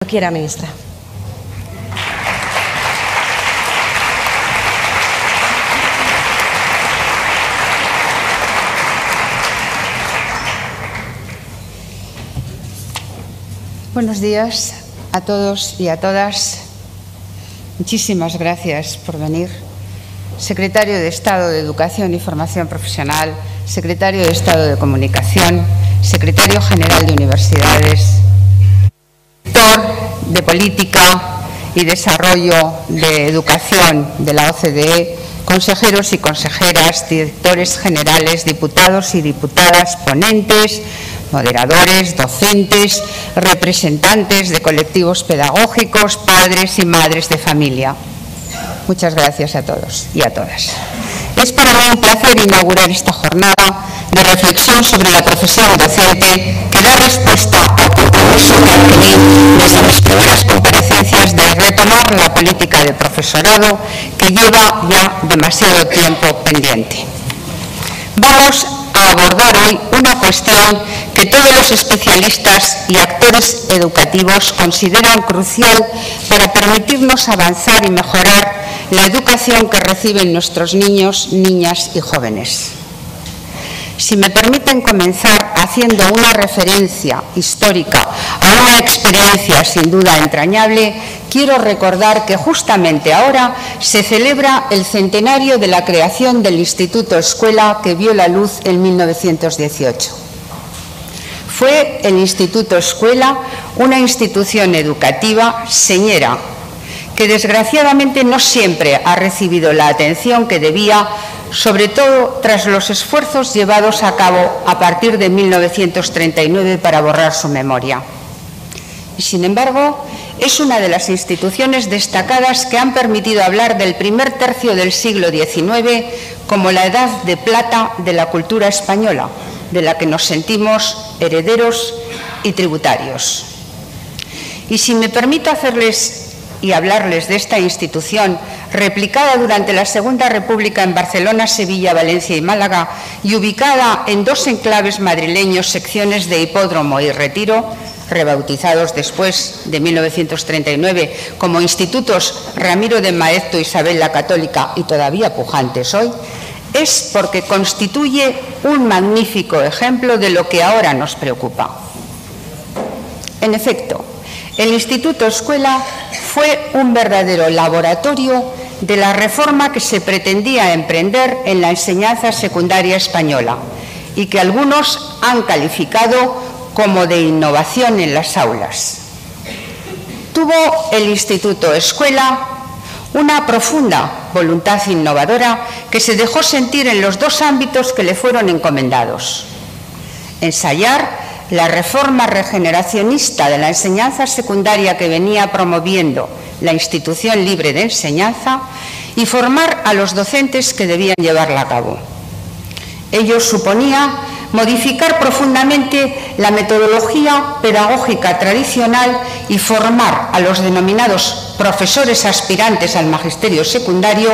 Quiera, ministra. Buenos días a todos y a todas. Muchísimas gracias por venir. Secretario de Estado de Educación y Formación Profesional, Secretario de Estado de Comunicación, Secretario General de Universidades, Director de Política y Desarrollo de Educación de la OCDE, consejeros y consejeras, directores generales, diputados y diputadas, ponentes, moderadores, docentes, representantes de colectivos pedagógicos, padres y madres de familia. Muchas gracias a todos y a todas. Es para mí un placer inaugurar esta jornada de reflexión sobre la profesión docente que da respuesta al compromiso que adquirí desde mis primeras comparecencias de retomar la política de profesorado que lleva ya demasiado tiempo pendiente. Vamos a abordar hoy una cuestión que todos los especialistas y actores educativos consideran crucial para permitirnos avanzar y mejorar la educación que reciben nuestros niños, niñas y jóvenes. Si me permiten comenzar haciendo una referencia histórica a una experiencia sin duda entrañable, quiero recordar que justamente ahora se celebra el centenario de la creación del Instituto Escuela que vio la luz en 1918. Fue el Instituto Escuela una institución educativa señera, que desgraciadamente no siempre ha recibido la atención que debía, sobre todo tras los esfuerzos llevados a cabo a partir de 1939 para borrar su memoria. Y sin embargo, es una de las instituciones destacadas que han permitido hablar del primer tercio del siglo XIX como la edad de plata de la cultura española, de la que nos sentimos herederos y tributarios. Y si me permito hacerles y hablarles de esta institución, replicada durante la Segunda República en Barcelona, Sevilla, Valencia y Málaga, y ubicada en dos enclaves madrileños, secciones de Hipódromo y Retiro, rebautizados después de 1939 como Institutos Ramiro de Maeztu, Isabel la Católica y todavía pujantes hoy, es porque constituye un magnífico ejemplo de lo que ahora nos preocupa. En efecto, el Instituto Escuela fue un verdadero laboratorio de la reforma que se pretendía emprender en la enseñanza secundaria española y que algunos han calificado como de innovación en las aulas. Tuvo el Instituto Escuela una profunda voluntad innovadora que se dejó sentir en los dos ámbitos que le fueron encomendados: ensayar la reforma regeneracionista de la enseñanza secundaria que venía promoviendo la institución libre de enseñanza y formar a los docentes que debían llevarla a cabo. Ello suponía modificar profundamente la metodología pedagógica tradicional y formar a los denominados profesores aspirantes al magisterio secundario,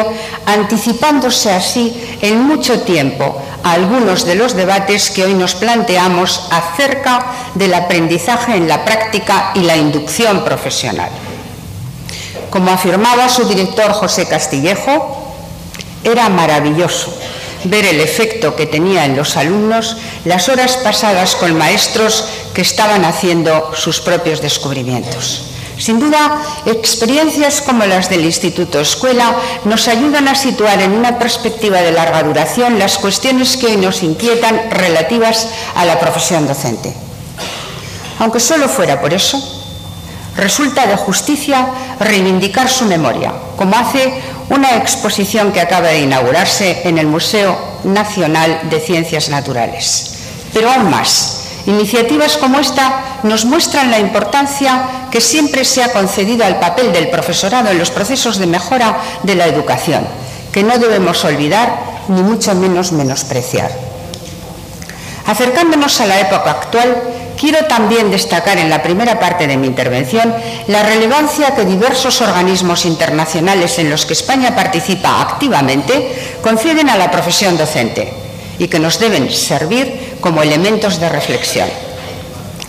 anticipándose así en mucho tiempo a algunos de los debates que hoy nos planteamos acerca del aprendizaje en la práctica y la inducción profesional. Como afirmaba su director José Castillejo, era maravilloso ver el efecto que tenía en los alumnos las horas pasadas con maestros que estaban haciendo sus propios descubrimientos. Sin duda, experiencias como las del Instituto Escuela nos ayudan a situar en una perspectiva de larga duración las cuestiones que hoy nos inquietan relativas a la profesión docente. Aunque solo fuera por eso, resulta de justicia reivindicar su memoria, como hace una exposición que acaba de inaugurarse en el Museo Nacional de Ciencias Naturales. Pero aún más, iniciativas como esta nos muestran la importancia que siempre se ha concedido al papel del profesorado en los procesos de mejora de la educación, que no debemos olvidar ni mucho menos menospreciar. Acercándonos a la época actual, quiero también destacar en la primera parte de mi intervención la relevancia que diversos organismos internacionales en los que España participa activamente conceden a la profesión docente y que nos deben servir como elementos de reflexión.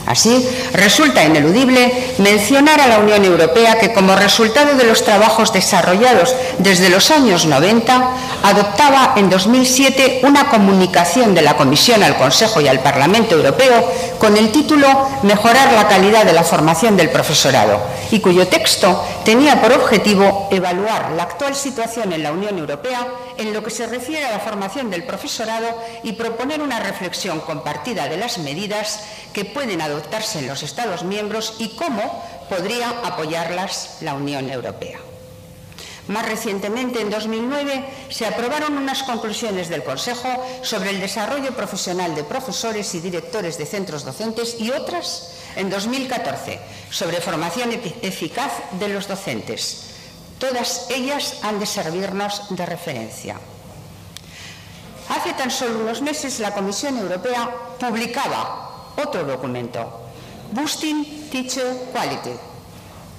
Así, resulta ineludible mencionar a la Unión Europea que, como resultado de los trabajos desarrollados desde los años 90, adoptaba en 2007 una comunicación de la Comisión al Consejo y al Parlamento Europeo con el título «Mejorar la calidad de la formación del profesorado», y cuyo texto tenía por objetivo evaluar la actual situación en la Unión Europea en lo que se refiere a la formación del profesorado y proponer una reflexión compartida de las medidas que pueden adoptarse en los Estados miembros y cómo podría apoyarlas la Unión Europea. Más recientemente, en 2009, se aprobaron unas conclusiones del Consejo sobre el desarrollo profesional de profesores y directores de centros docentes y otras, en 2014, sobre formación eficaz de los docentes. Todas ellas han de servirnos de referencia. Hace tan solo unos meses, la Comisión Europea publicaba otro documento, Boosting Teacher Quality,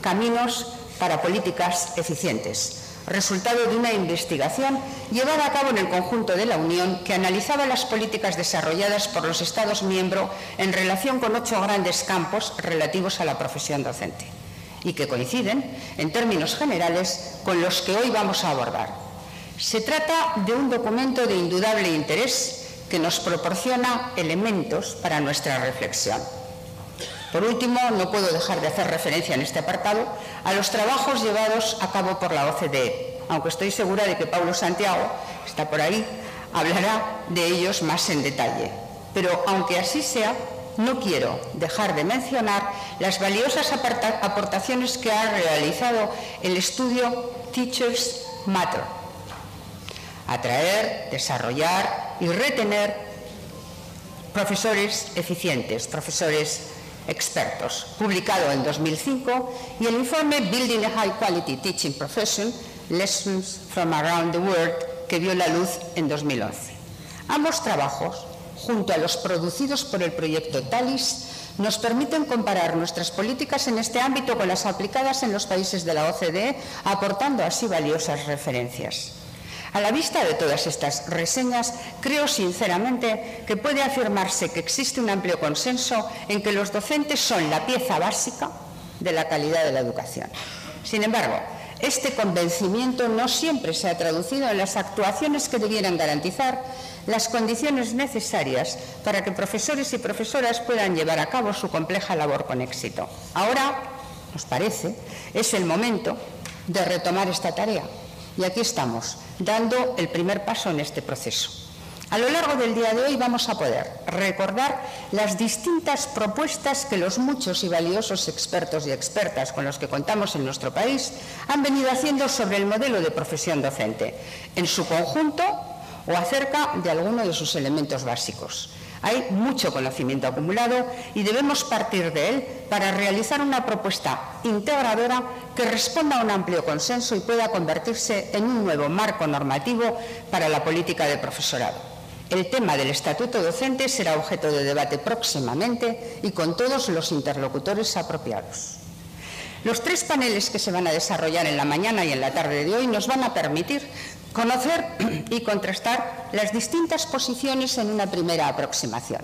Caminos para políticas eficientes, resultado de una investigación llevada a cabo en el conjunto de la Unión que analizaba las políticas desarrolladas por los Estados miembros en relación con 8 grandes campos relativos a la profesión docente y que coinciden, en términos generales, con los que hoy vamos a abordar. Se trata de un documento de indudable interés que nos proporciona elementos para nuestra reflexión. Por último, no puedo dejar de hacer referencia en este apartado a los trabajos llevados a cabo por la OCDE, aunque estoy segura de que Paulo Santiago, está por ahí, hablará de ellos más en detalle. Pero aunque así sea, no quiero dejar de mencionar las valiosas aportaciones que ha realizado el estudio Teachers Matter. Atraer, desarrollar y retener profesores eficientes, profesores expertos, publicado en 2005, y el informe Building a High Quality Teaching Profession, Lessons from Around the World, que vio la luz en 2011. Ambos trabajos, junto a los producidos por el proyecto TALIS, nos permiten comparar nuestras políticas en este ámbito con las aplicadas en los países de la OCDE, aportando así valiosas referencias. A la vista de todas estas reseñas, creo sinceramente que puede afirmarse que existe un amplio consenso en que los docentes son la pieza básica de la calidad de la educación. Sin embargo, este convencimiento no siempre se ha traducido en las actuaciones que debieran garantizar las condiciones necesarias para que profesores y profesoras puedan llevar a cabo su compleja labor con éxito. Ahora, nos parece, es el momento de retomar esta tarea. Y aquí estamos, dando el primer paso en este proceso. A lo largo del día de hoy vamos a poder recordar las distintas propuestas que los muchos y valiosos expertos y expertas con los que contamos en nuestro país han venido haciendo sobre el modelo de profesión docente, en su conjunto o acerca de alguno de sus elementos básicos. Hay mucho conocimiento acumulado y debemos partir de él para realizar una propuesta integradora que responda a un amplio consenso y pueda convertirse en un nuevo marco normativo para la política de profesorado. El tema del estatuto docente será objeto de debate próximamente y con todos los interlocutores apropiados. Los 3 paneles que se van a desarrollar en la mañana y en la tarde de hoy nos van a permitir conocer y contrastar las distintas posiciones en una primera aproximación.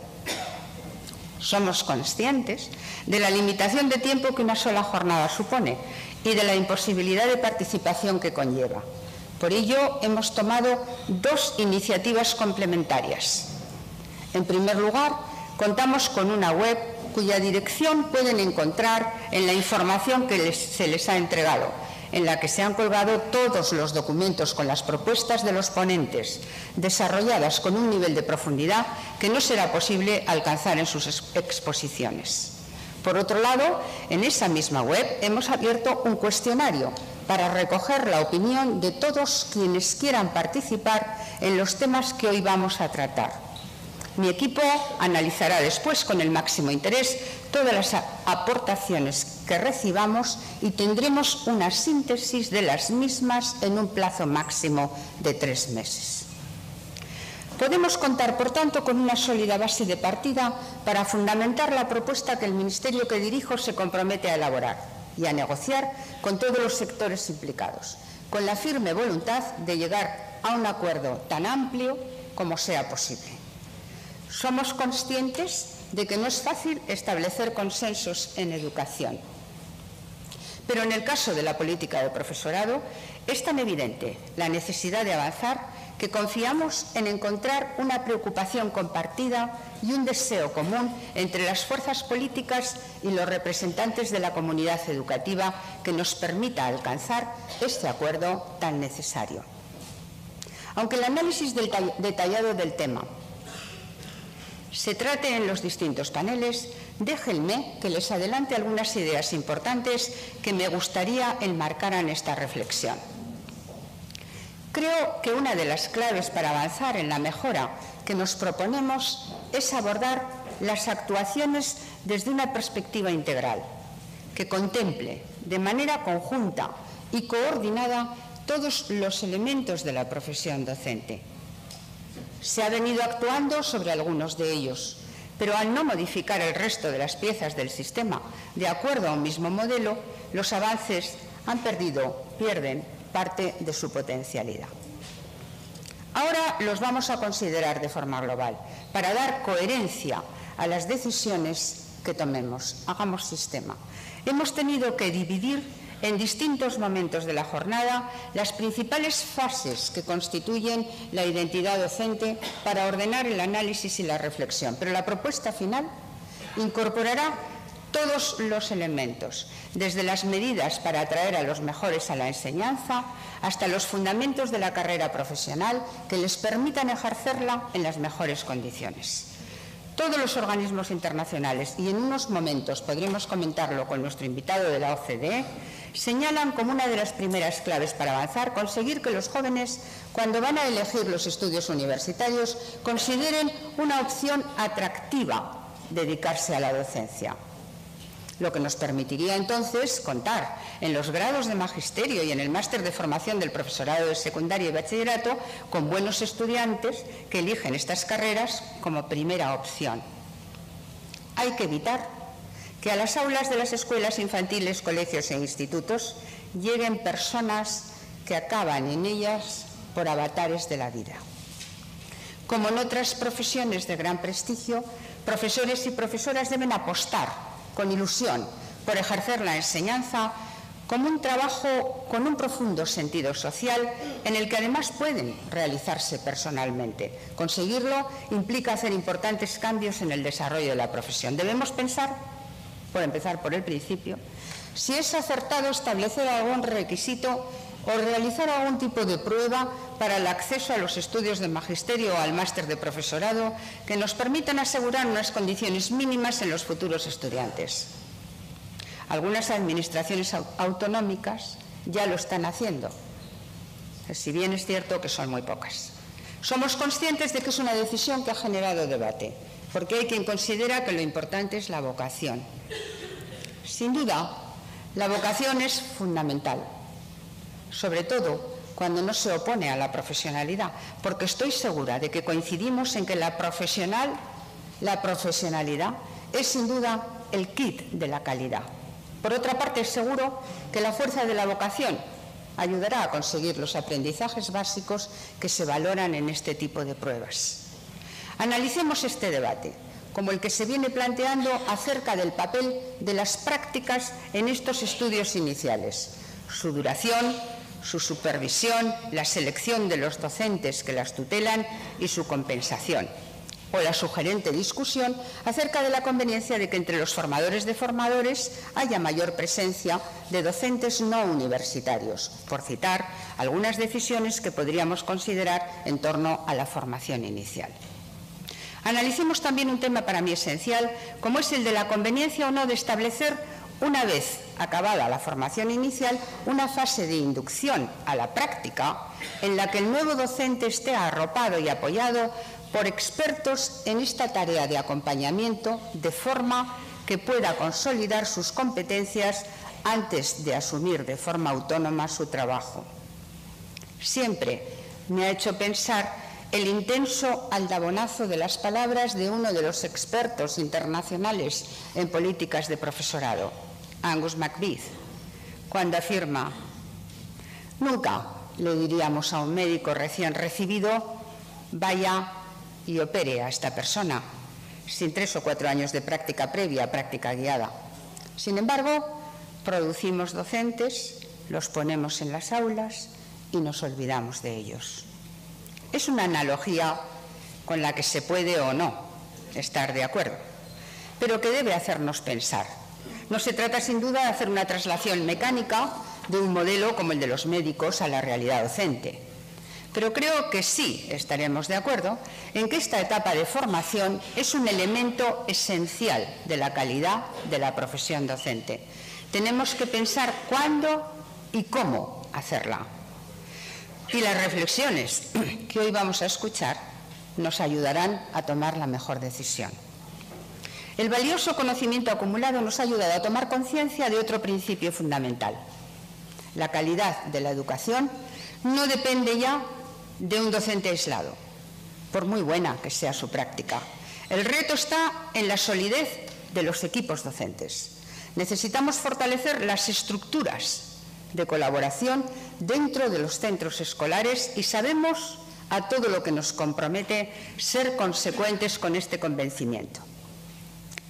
Somos conscientes de la limitación de tiempo que una sola jornada supone y de la imposibilidad de participación que conlleva. Por ello, hemos tomado 2 iniciativas complementarias. En primer lugar, contamos con una web cuya dirección pueden encontrar en la información que se les ha entregado, en la que se han colgado todos los documentos con las propuestas de los ponentes, desarrolladas con un nivel de profundidad que no será posible alcanzar en sus exposiciones. Por otro lado, en esa misma web hemos abierto un cuestionario para recoger la opinión de todos quienes quieran participar en los temas que hoy vamos a tratar. Mi equipo analizará después con el máximo interés todas las aportaciones que recibamos y tendremos una síntesis de las mismas en un plazo máximo de 3 meses. Podemos contar, por tanto, con una sólida base de partida para fundamentar la propuesta que el Ministerio que dirijo se compromete a elaborar y a negociar con todos los sectores implicados, con la firme voluntad de llegar a un acuerdo tan amplio como sea posible. Somos conscientes de que no es fácil establecer consensos en educación. Pero en el caso de la política de profesorado es tan evidente la necesidad de avanzar que confiamos en encontrar una preocupación compartida y un deseo común entre las fuerzas políticas y los representantes de la comunidad educativa que nos permita alcanzar este acuerdo tan necesario. Aunque el análisis detallado del tema se trate en los distintos paneles, déjenme que les adelante algunas ideas importantes que me gustaría enmarcaran esta reflexión. Creo que una de las claves para avanzar en la mejora que nos proponemos es abordar las actuaciones desde una perspectiva integral, que contemple de manera conjunta y coordinada todos los elementos de la profesión docente. Se ha venido actuando sobre algunos de ellos, pero al no modificar el resto de las piezas del sistema de acuerdo a un mismo modelo, los avances pierden parte de su potencialidad. Ahora los vamos a considerar de forma global, para dar coherencia a las decisiones que tomemos. Hagamos sistema. Hemos tenido que dividir en distintos momentos de la jornada las principales fases que constituyen la identidad docente para ordenar el análisis y la reflexión, pero la propuesta final incorporará todos los elementos, desde las medidas para atraer a los mejores a la enseñanza hasta los fundamentos de la carrera profesional que les permitan ejercerla en las mejores condiciones. Todos los organismos internacionales, y en unos momentos podremos comentarlo con nuestro invitado de la OCDE, señalan como una de las primeras claves para avanzar conseguir que los jóvenes, cuando van a elegir los estudios universitarios, consideren una opción atractiva dedicarse a la docencia, lo que nos permitiría entonces contar en los grados de magisterio y en el máster de formación del profesorado de secundaria y bachillerato con buenos estudiantes que eligen estas carreras como primera opción. Hay que evitar que a las aulas de las escuelas infantiles, colegios e institutos lleguen personas que acaban en ellas por avatares de la vida. Como en otras profesiones de gran prestigio, profesores y profesoras deben apostar con ilusión por ejercer la enseñanza como un trabajo con un profundo sentido social en el que además pueden realizarse personalmente. Conseguirlo implica hacer importantes cambios en el desarrollo de la profesión. Debemos pensar, por empezar por el principio, si es acertado establecer algún requisito o realizar algún tipo de prueba para el acceso a los estudios de magisterio o al máster de profesorado que nos permitan asegurar unas condiciones mínimas en los futuros estudiantes. Algunas administraciones autonómicas ya lo están haciendo, si bien es cierto que son muy pocas. Somos conscientes de que es una decisión que ha generado debate, porque hay quien considera que lo importante es la vocación. Sin duda, la vocación es fundamental, sobre todo cuando no se opone a la profesionalidad, porque estoy segura de que coincidimos en que la profesionalidad es sin duda el kit de la calidad. Por otra parte, seguro que la fuerza de la vocación ayudará a conseguir los aprendizajes básicos que se valoran en este tipo de pruebas. Analicemos este debate, como el que se viene planteando acerca del papel de las prácticas en estos estudios iniciales, su duración, su supervisión, la selección de los docentes que las tutelan y su compensación, o la sugerente discusión acerca de la conveniencia de que entre los formadores de formadores haya mayor presencia de docentes no universitarios, por citar algunas decisiones que podríamos considerar en torno a la formación inicial. Analicemos también un tema para mí esencial, como es el de la conveniencia o no de establecer, una vez acabada la formación inicial, una fase de inducción a la práctica en la que el nuevo docente esté arropado y apoyado por expertos en esta tarea de acompañamiento, de forma que pueda consolidar sus competencias antes de asumir de forma autónoma su trabajo. Siempre me ha hecho pensar el intenso aldabonazo de las palabras de uno de los expertos internacionales en políticas de profesorado, Angus MacBeath, cuando afirma: nunca le diríamos a un médico recién recibido, vaya y opere a esta persona, sin 3 o 4 años de práctica previa, práctica guiada. Sin embargo, producimos docentes, los ponemos en las aulas y nos olvidamos de ellos. Es una analogía con la que se puede o no estar de acuerdo, pero que debe hacernos pensar. No se trata sin duda de hacer una traslación mecánica de un modelo como el de los médicos a la realidad docente, pero creo que sí estaremos de acuerdo en que esta etapa de formación es un elemento esencial de la calidad de la profesión docente. Tenemos que pensar cuándo y cómo hacerla. Y las reflexiones que hoy vamos a escuchar nos ayudarán a tomar la mejor decisión. El valioso conocimiento acumulado nos ha ayudado a tomar conciencia de otro principio fundamental. La calidad de la educación no depende ya de un docente aislado, por muy buena que sea su práctica. El reto está en la solidez de los equipos docentes. Necesitamos fortalecer las estructuras de colaboración dentro de los centros escolares y sabemos a todo lo que nos compromete ser consecuentes con este convencimiento.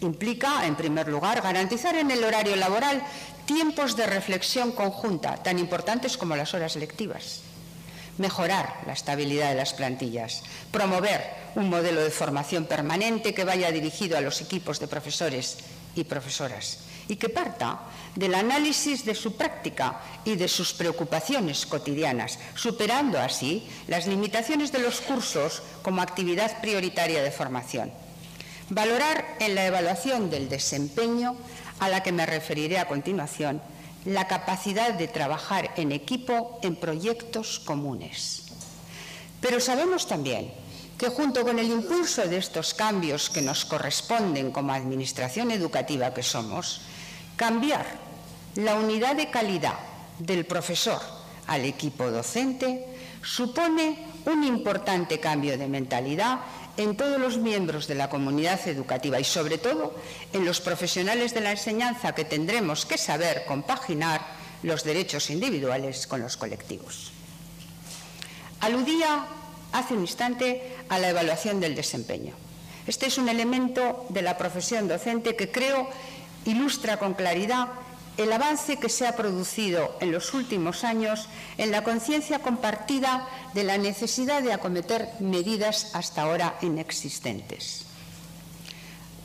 Implica, en primer lugar, garantizar en el horario laboral tiempos de reflexión conjunta, tan importantes como las horas lectivas. Mejorar la estabilidad de las plantillas, promover un modelo de formación permanente que vaya dirigido a los equipos de profesores y profesoras y que parta del análisis de su práctica y de sus preocupaciones cotidianas, superando así las limitaciones de los cursos como actividad prioritaria de formación. Valorar en la evaluación del desempeño, a la que me referiré a continuación, la capacidad de trabajar en equipo en proyectos comunes. Pero sabemos también que junto con el impulso de estos cambios que nos corresponden como administración educativa que somos, cambiar la unidad de calidad del profesor al equipo docente supone un importante cambio de mentalidad en todos los miembros de la comunidad educativa y sobre todo en los profesionales de la enseñanza que tendremos que saber compaginar los derechos individuales con los colectivos. Aludía hace un instante a la evaluación del desempeño. Este es un elemento de la profesión docente que creo ilustra con claridad el avance que se ha producido en los últimos años en la conciencia compartida de la necesidad de acometer medidas hasta ahora inexistentes.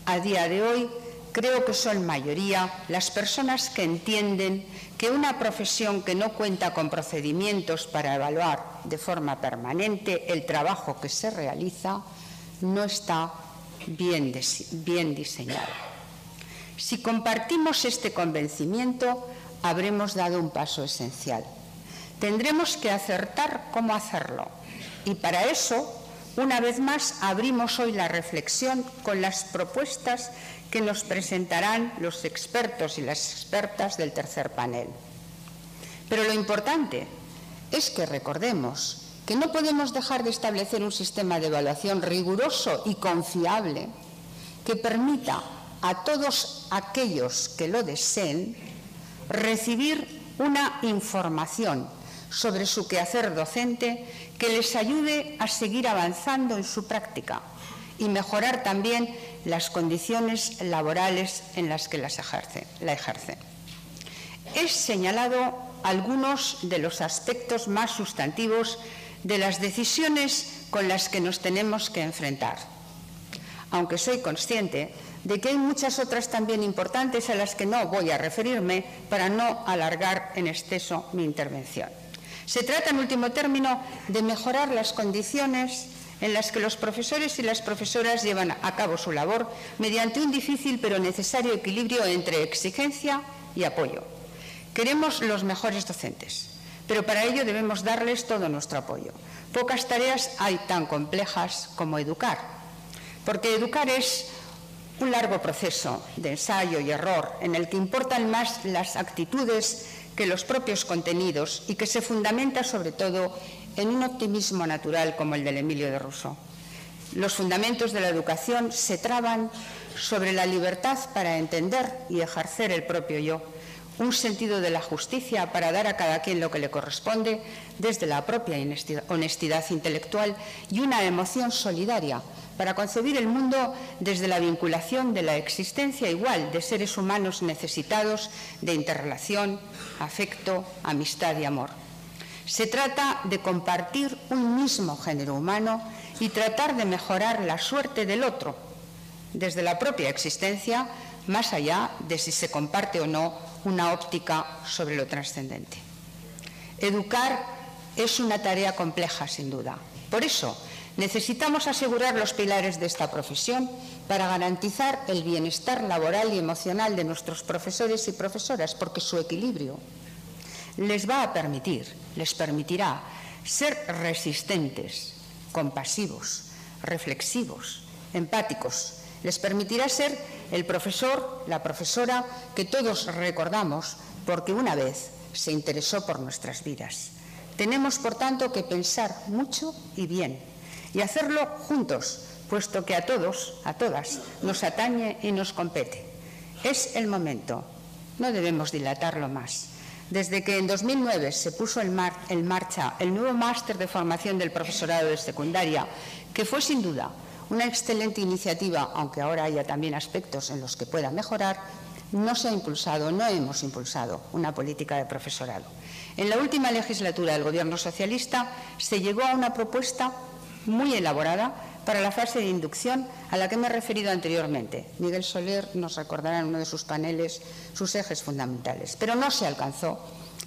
A día de hoy, creo que son mayoría las personas que entienden que una profesión que no cuenta con procedimientos para evaluar de forma permanente el trabajo que se realiza no está bien diseñada. Si compartimos este convencimiento, habremos dado un paso esencial. Tendremos que acertar cómo hacerlo y para eso, una vez más, abrimos hoy la reflexión con las propuestas que nos presentarán los expertos y las expertas del tercer panel. Pero lo importante es que recordemos que no podemos dejar de establecer un sistema de evaluación riguroso y confiable que permita a todos aquellos que lo deseen recibir una información sobre su quehacer docente que les ayude a seguir avanzando en su práctica y mejorar también las condiciones laborales en las que la ejercen. He señalado algunos de los aspectos más sustantivos de las decisiones con las que nos tenemos que enfrentar, aunque soy consciente de que hay muchas otras también importantes a las que no voy a referirme para no alargar en exceso mi intervención. Se trata, en último término, de mejorar las condiciones en las que los profesores y las profesoras llevan a cabo su labor mediante un difícil pero necesario equilibrio entre exigencia y apoyo. Queremos los mejores docentes, pero para ello debemos darles todo nuestro apoyo. Pocas tareas hay tan complejas como educar, porque educar es un largo proceso de ensayo y error en el que importan más las actitudes que los propios contenidos y que se fundamenta sobre todo en un optimismo natural como el del Emilio de Rousseau. Los fundamentos de la educación se traban sobre la libertad para entender y ejercer el propio yo, un sentido de la justicia para dar a cada quien lo que le corresponde desde la propia honestidad intelectual y una emoción solidaria para concebir el mundo desde la vinculación de la existencia igual de seres humanos necesitados de interrelación, afecto, amistad y amor. Se trata de compartir un mismo género humano y tratar de mejorar la suerte del otro, desde la propia existencia, más allá de si se comparte o no una óptica sobre lo trascendente. Educar es una tarea compleja, sin duda. Por eso, necesitamos asegurar los pilares de esta profesión para garantizar el bienestar laboral y emocional de nuestros profesores y profesoras, porque su equilibrio les va a permitir, les permitirá ser resistentes, compasivos, reflexivos, empáticos. Les permitirá ser el profesor, la profesora que todos recordamos porque una vez se interesó por nuestras vidas. Tenemos, por tanto, que pensar mucho y bien y hacerlo juntos, puesto que a todos, a todas, nos atañe y nos compete. Es el momento, no debemos dilatarlo más. Desde que en 2009 se puso en marcha el nuevo máster de formación del profesorado de secundaria, que fue sin duda una excelente iniciativa, aunque ahora haya también aspectos en los que pueda mejorar, no hemos impulsado una política de profesorado. En la última legislatura del Gobierno socialista se llegó a una propuesta muy elaborada para la fase de inducción a la que me he referido anteriormente. Miguel Soler nos recordará en uno de sus paneles sus ejes fundamentales, pero no se alcanzó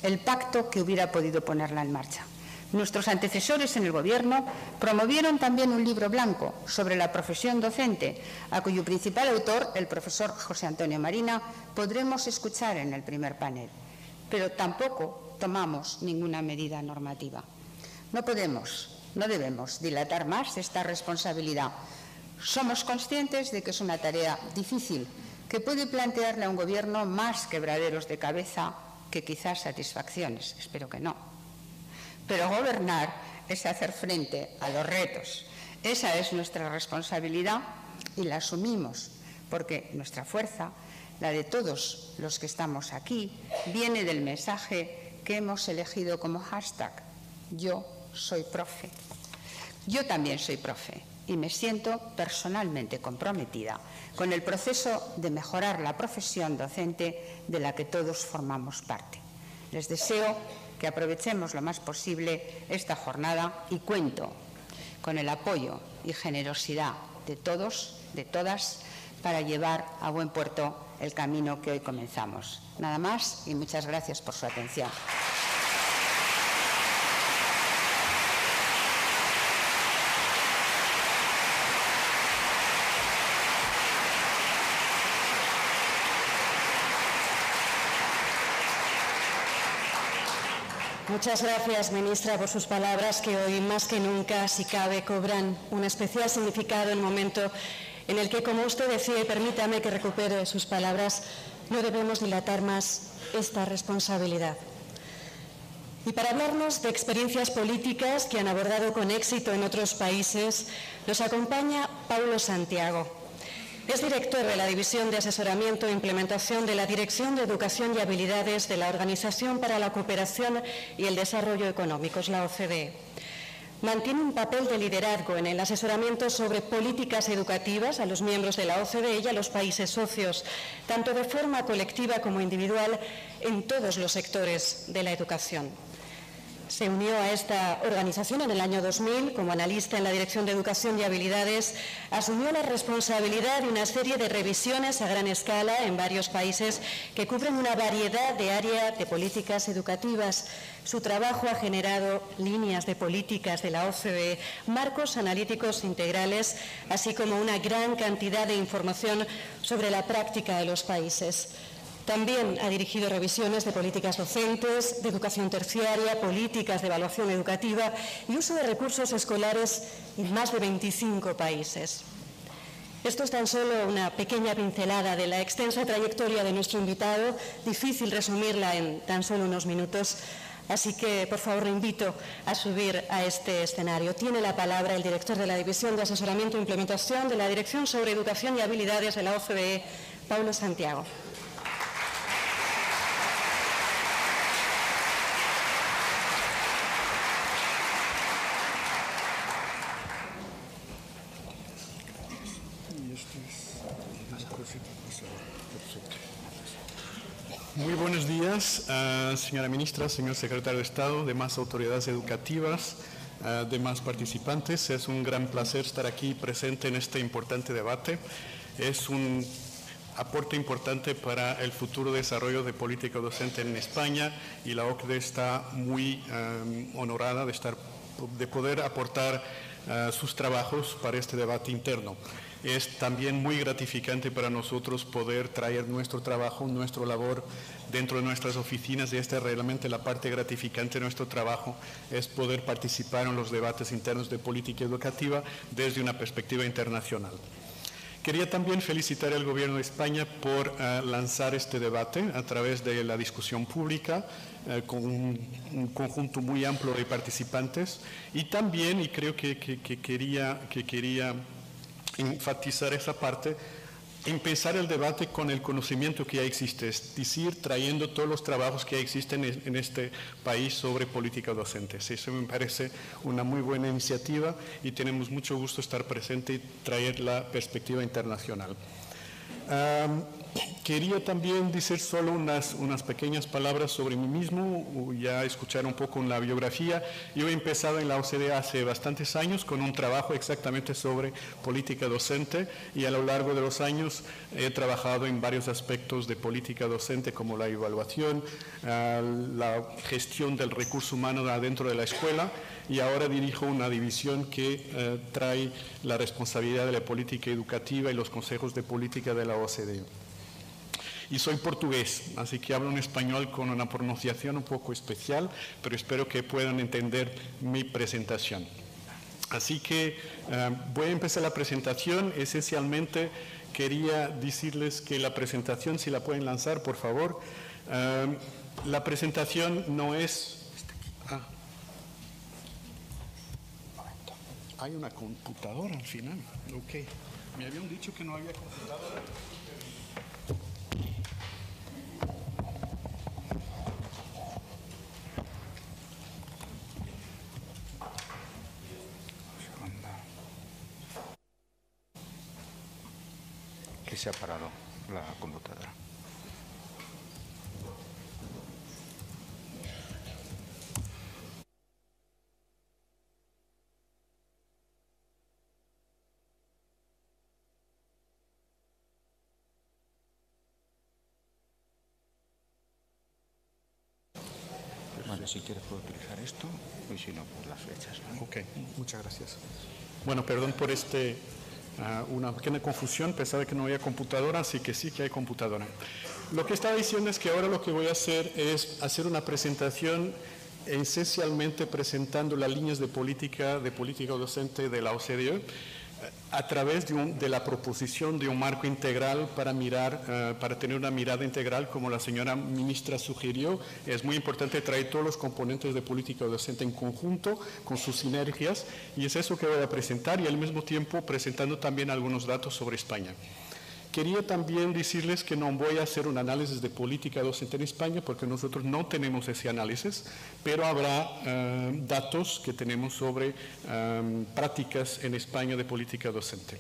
el pacto que hubiera podido ponerla en marcha. Nuestros antecesores en el Gobierno promovieron también un libro blanco sobre la profesión docente, a cuyo principal autor, el profesor José Antonio Marina, podremos escuchar en el primer panel. Pero tampoco tomamos ninguna medida normativa. No debemos dilatar más esta responsabilidad. Somos conscientes de que es una tarea difícil, que puede plantearle a un Gobierno más quebraderos de cabeza que quizás satisfacciones. Espero que no. Pero gobernar es hacer frente a los retos. Esa es nuestra responsabilidad y la asumimos, porque nuestra fuerza, la de todos los que estamos aquí, viene del mensaje que hemos elegido como hashtag. Yo soy profe. Yo también soy profe y me siento personalmente comprometida con el proceso de mejorar la profesión docente de la que todos formamos parte. Les deseo que aprovechemos lo más posible esta jornada y cuento con el apoyo y generosidad de todos, de todas, para llevar a buen puerto el camino que hoy comenzamos. Nada más y muchas gracias por su atención. Muchas gracias, ministra, por sus palabras que hoy más que nunca, si cabe, cobran un especial significado en el momento en el que, como usted decía, y permítame que recupere sus palabras, no debemos dilatar más esta responsabilidad. Y para hablarnos de experiencias políticas que han abordado con éxito en otros países, nos acompaña Paulo Santiago. Es director de la División de Asesoramiento e Implementación de la Dirección de Educación y Habilidades de la Organización para la Cooperación y el Desarrollo Económicos, la OCDE. Mantiene un papel de liderazgo en el asesoramiento sobre políticas educativas a los miembros de la OCDE y a los países socios, tanto de forma colectiva como individual, en todos los sectores de la educación. Se unió a esta organización en el año 2000 como analista en la Dirección de Educación y Habilidades. Asumió la responsabilidad de una serie de revisiones a gran escala en varios países que cubren una variedad de áreas de políticas educativas. Su trabajo ha generado líneas de políticas de la OCDE, marcos analíticos integrales, así como una gran cantidad de información sobre la práctica de los países. También ha dirigido revisiones de políticas docentes, de educación terciaria, políticas de evaluación educativa y uso de recursos escolares en más de 25 países. Esto es tan solo una pequeña pincelada de la extensa trayectoria de nuestro invitado, difícil resumirla en tan solo unos minutos, así que por favor le invito a subir a este escenario. Tiene la palabra el director de la División de Asesoramiento e Implementación de la Dirección sobre Educación y Habilidades de la OCDE, Paulo Santiago. Muy buenos días, señora ministra, señor secretario de Estado, demás autoridades educativas, demás participantes. Es un gran placer estar aquí presente en este importante debate. Es un aporte importante para el futuro desarrollo de política docente en España y la OCDE está muy honorada de poder aportar sus trabajos para este debate interno. Es también muy gratificante para nosotros poder traer nuestro trabajo, nuestra labor dentro de nuestras oficinas, y esta es realmente la parte gratificante de nuestro trabajo, es poder participar en los debates internos de política educativa desde una perspectiva internacional. Quería también felicitar al Gobierno de España por lanzar este debate a través de la discusión pública con un conjunto muy amplio de participantes, y también, y creo que quería enfatizar esa parte, empezar el debate con el conocimiento que ya existe, es decir, trayendo todos los trabajos que ya existen en este país sobre política docente. Eso me parece una muy buena iniciativa y tenemos mucho gusto estar presente y traer la perspectiva internacional. Quería también decir solo unas pequeñas palabras sobre mí mismo, ya escuchar un poco en la biografía. Yo he empezado en la OCDE hace bastantes años con un trabajo exactamente sobre política docente, y a lo largo de los años he trabajado en varios aspectos de política docente, como la evaluación, la gestión del recurso humano dentro de la escuela, y ahora dirijo una división que trae la responsabilidad de la política educativa y los consejos de política de la OCDE. Y soy portugués, así que hablo en español con una pronunciación un poco especial, pero espero que puedan entender mi presentación. Así que voy a empezar la presentación. Esencialmente quería decirles que la presentación, si la pueden lanzar, por favor. La presentación no es... Hay una computadora al final. Ok. Me habían dicho que no había computadora. Que se ha parado la computadora. Vale, si quieres puedo utilizar esto y si no, pues las fechas, ¿no? Ok, muchas gracias. Bueno, perdón por una pequeña confusión, pensaba que no había computadora, así que sí que hay computadora. Lo que estaba diciendo es que ahora lo que voy a hacer es hacer una presentación esencialmente presentando las líneas de política docente de la OCDE a través de la proposición de un marco integral para tener una mirada integral, como la señora ministra sugirió. Es muy importante traer todos los componentes de política docente en conjunto, con sus sinergias, y es eso que voy a presentar, y al mismo tiempo presentando también algunos datos sobre España. Quería también decirles que no voy a hacer un análisis de política docente en España, porque nosotros no tenemos ese análisis, pero habrá datos que tenemos sobre prácticas en España de política docente.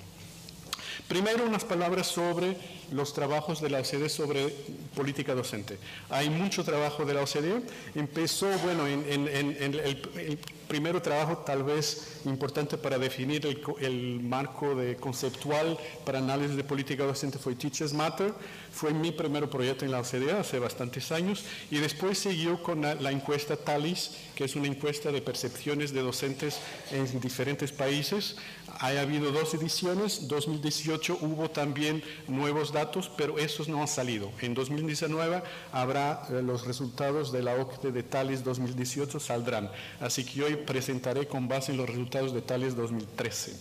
Primero, unas palabras sobre los trabajos de la OCDE sobre política docente. Hay mucho trabajo de la OCDE. Empezó, bueno, el primer trabajo tal vez importante para definir el marco conceptual para análisis de política docente fue Teachers Matter. Fue mi primer proyecto en la OCDE hace bastantes años, y después siguió con la encuesta TALIS, que es una encuesta de percepciones de docentes en diferentes países. Ha habido 2 ediciones. 2018 hubo también nuevos datos, pero esos no han salido. En 2019 habrá los resultados de la OCDE de TALIS 2018 saldrán. Así que hoy presentaré con base en los resultados de TALIS 2013.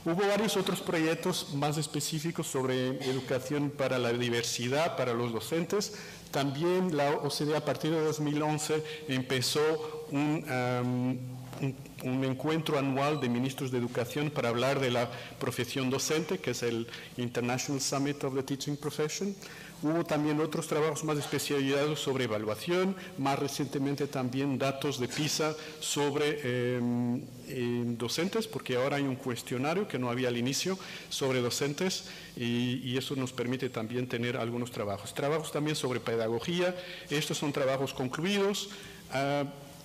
Hubo varios otros proyectos más específicos sobre educación para la diversidad, para los docentes. También la OCDE a partir de 2011 empezó un encuentro anual de ministros de educación para hablar de la profesión docente, que es el International Summit of the Teaching Profession. Hubo también otros trabajos más especializados sobre evaluación, más recientemente también datos de PISA sobre docentes, porque ahora hay un cuestionario que no había al inicio sobre docentes y eso nos permite también tener algunos trabajos. Trabajos también sobre pedagogía, estos son trabajos concluidos.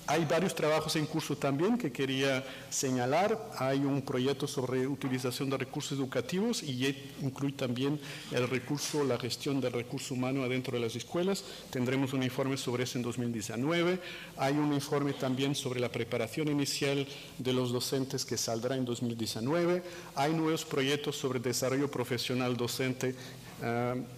Hay varios trabajos en curso también que quería señalar. Hay un proyecto sobre utilización de recursos educativos y incluye también el recurso, la gestión del recurso humano adentro de las escuelas. Tendremos un informe sobre eso en 2019. Hay un informe también sobre la preparación inicial de los docentes que saldrá en 2019. Hay nuevos proyectos sobre desarrollo profesional docente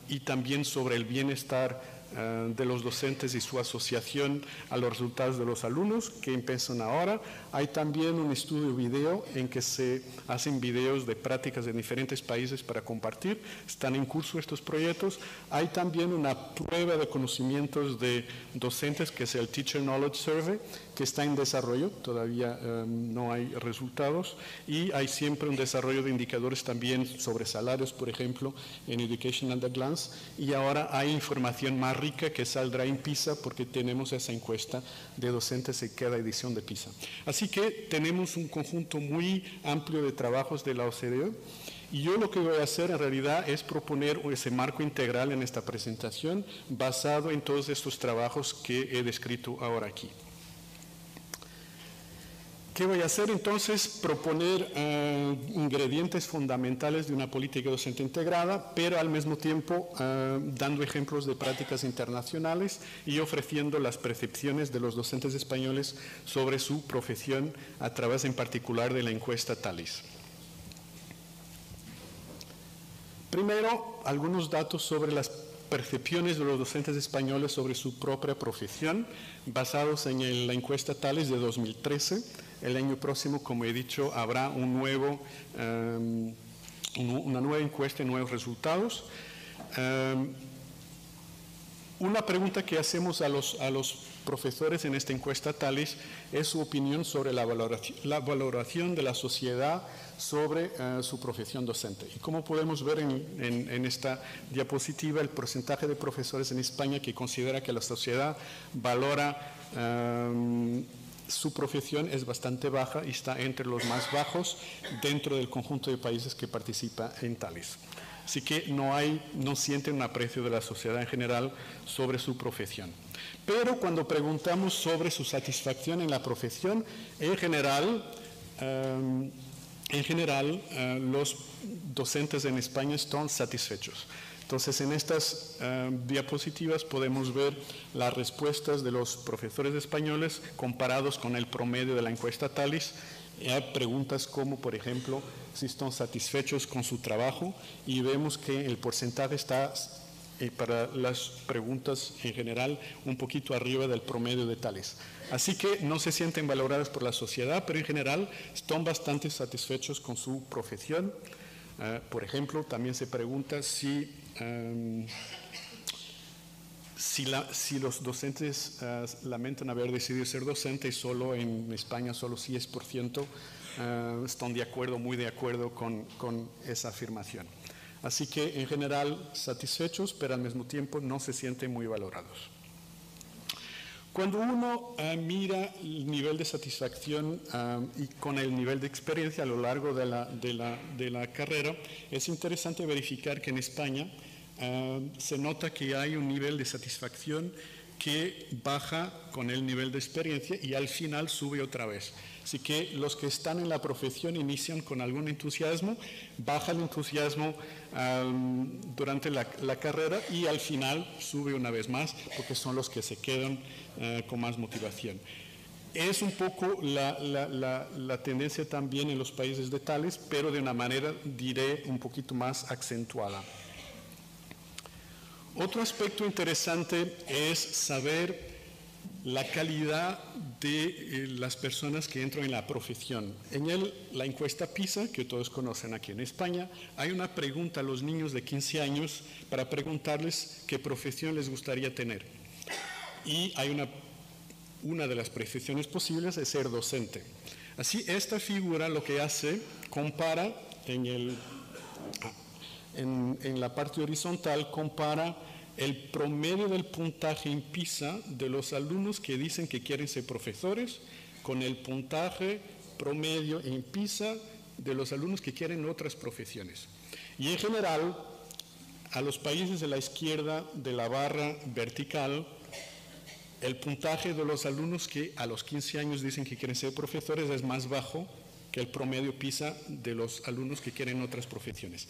y también sobre el bienestar de los docentes y su asociación a los resultados de los alumnos que empiezan ahora. Hay también un estudio video en que se hacen videos de prácticas de diferentes países para compartir. Están en curso estos proyectos. Hay también una prueba de conocimientos de docentes que es el Teacher Knowledge Survey, que está en desarrollo, todavía no hay resultados, y hay siempre un desarrollo de indicadores también sobre salarios, por ejemplo, en Education at a Glance, y ahora hay información más rica que saldrá en PISA porque tenemos esa encuesta de docentes en cada edición de PISA. Así que tenemos un conjunto muy amplio de trabajos de la OCDE, y yo lo que voy a hacer en realidad es proponer ese marco integral en esta presentación basado en todos estos trabajos que he descrito ahora aquí. ¿Qué voy a hacer entonces? Proponer ingredientes fundamentales de una política docente integrada, pero al mismo tiempo dando ejemplos de prácticas internacionales y ofreciendo las percepciones de los docentes españoles sobre su profesión a través en particular de la encuesta TALIS. Primero, algunos datos sobre las percepciones de los docentes españoles sobre su propia profesión, basados en la encuesta TALIS de 2013. El año próximo, como he dicho, habrá una nueva encuesta y nuevos resultados. Una pregunta que hacemos a los profesores en esta encuesta TALIS es su opinión sobre la valoración de la sociedad sobre su profesión docente. Y como podemos ver en esta diapositiva, el porcentaje de profesores en España que considera que la sociedad valora su profesión es bastante baja y está entre los más bajos dentro del conjunto de países que participa en TALIS. Así que no sienten un aprecio de la sociedad en general sobre su profesión. Pero cuando preguntamos sobre su satisfacción en la profesión, en general los docentes en España están satisfechos. Entonces, en estas diapositivas podemos ver las respuestas de los profesores españoles comparados con el promedio de la encuesta TALIS. Hay preguntas como, por ejemplo, si están satisfechos con su trabajo, y vemos que el porcentaje está, para las preguntas en general, un poquito arriba del promedio de TALIS. Así que no se sienten valoradas por la sociedad, pero en general están bastante satisfechos con su profesión. Por ejemplo, también se pregunta si los docentes lamentan haber decidido ser docentes, y solo en España solo 10% están de acuerdo, muy de acuerdo con esa afirmación. Así que en general satisfechos, pero al mismo tiempo no se sienten muy valorados. Cuando uno mira el nivel de satisfacción y con el nivel de experiencia a lo largo de la carrera, es interesante verificar que en España se nota que hay un nivel de satisfacción que baja con el nivel de experiencia y al final sube otra vez. Así que los que están en la profesión inician con algún entusiasmo, baja el entusiasmo durante la carrera y al final sube una vez más, porque son los que se quedan con más motivación. Es un poco la tendencia también en los países de TALIS, pero de una manera, diré, un poquito más acentuada. Otro aspecto interesante es saber la calidad de las personas que entran en la profesión. En la encuesta PISA, que todos conocen aquí en España, hay una pregunta a los niños de 15 años para preguntarles qué profesión les gustaría tener. Y hay una de las profesiones posibles es ser docente. Así, esta figura lo que hace, compara en la parte horizontal, compara el promedio del puntaje en PISA de los alumnos que dicen que quieren ser profesores con el puntaje promedio en PISA de los alumnos que quieren otras profesiones. Y en general, a los países de la izquierda de la barra vertical, el puntaje de los alumnos que a los 15 años dicen que quieren ser profesores es más bajo que el promedio PISA de los alumnos que quieren otras profesiones.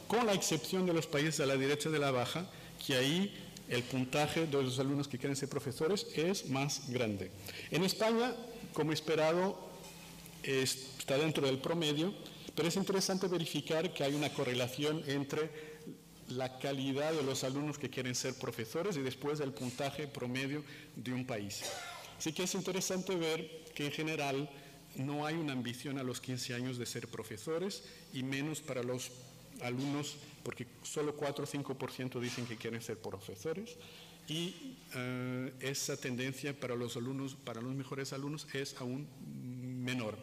Con la excepción de los países a la derecha de la baja, que ahí el puntaje de los alumnos que quieren ser profesores es más grande. En España, como esperado, está dentro del promedio, pero es interesante verificar que hay una correlación entre la calidad de los alumnos que quieren ser profesores y después el puntaje promedio de un país. Así que es interesante ver que en general no hay una ambición a los 15 años de ser profesores y menos para los alumnos, porque solo 4 o 5% dicen que quieren ser profesores y esa tendencia para los alumnos, para los mejores alumnos, es aún menor.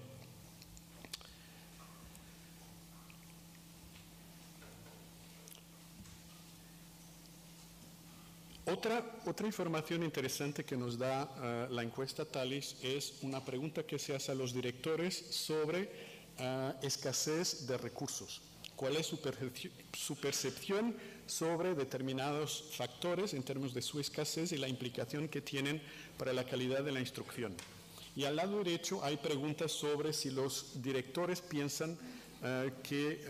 Otra información interesante que nos da la encuesta TALIS es una pregunta que se hace a los directores sobre escasez de recursos. ¿Cuál es su percepción sobre determinados factores en términos de su escasez y la implicación que tienen para la calidad de la instrucción? Y al lado derecho hay preguntas sobre si los directores piensan que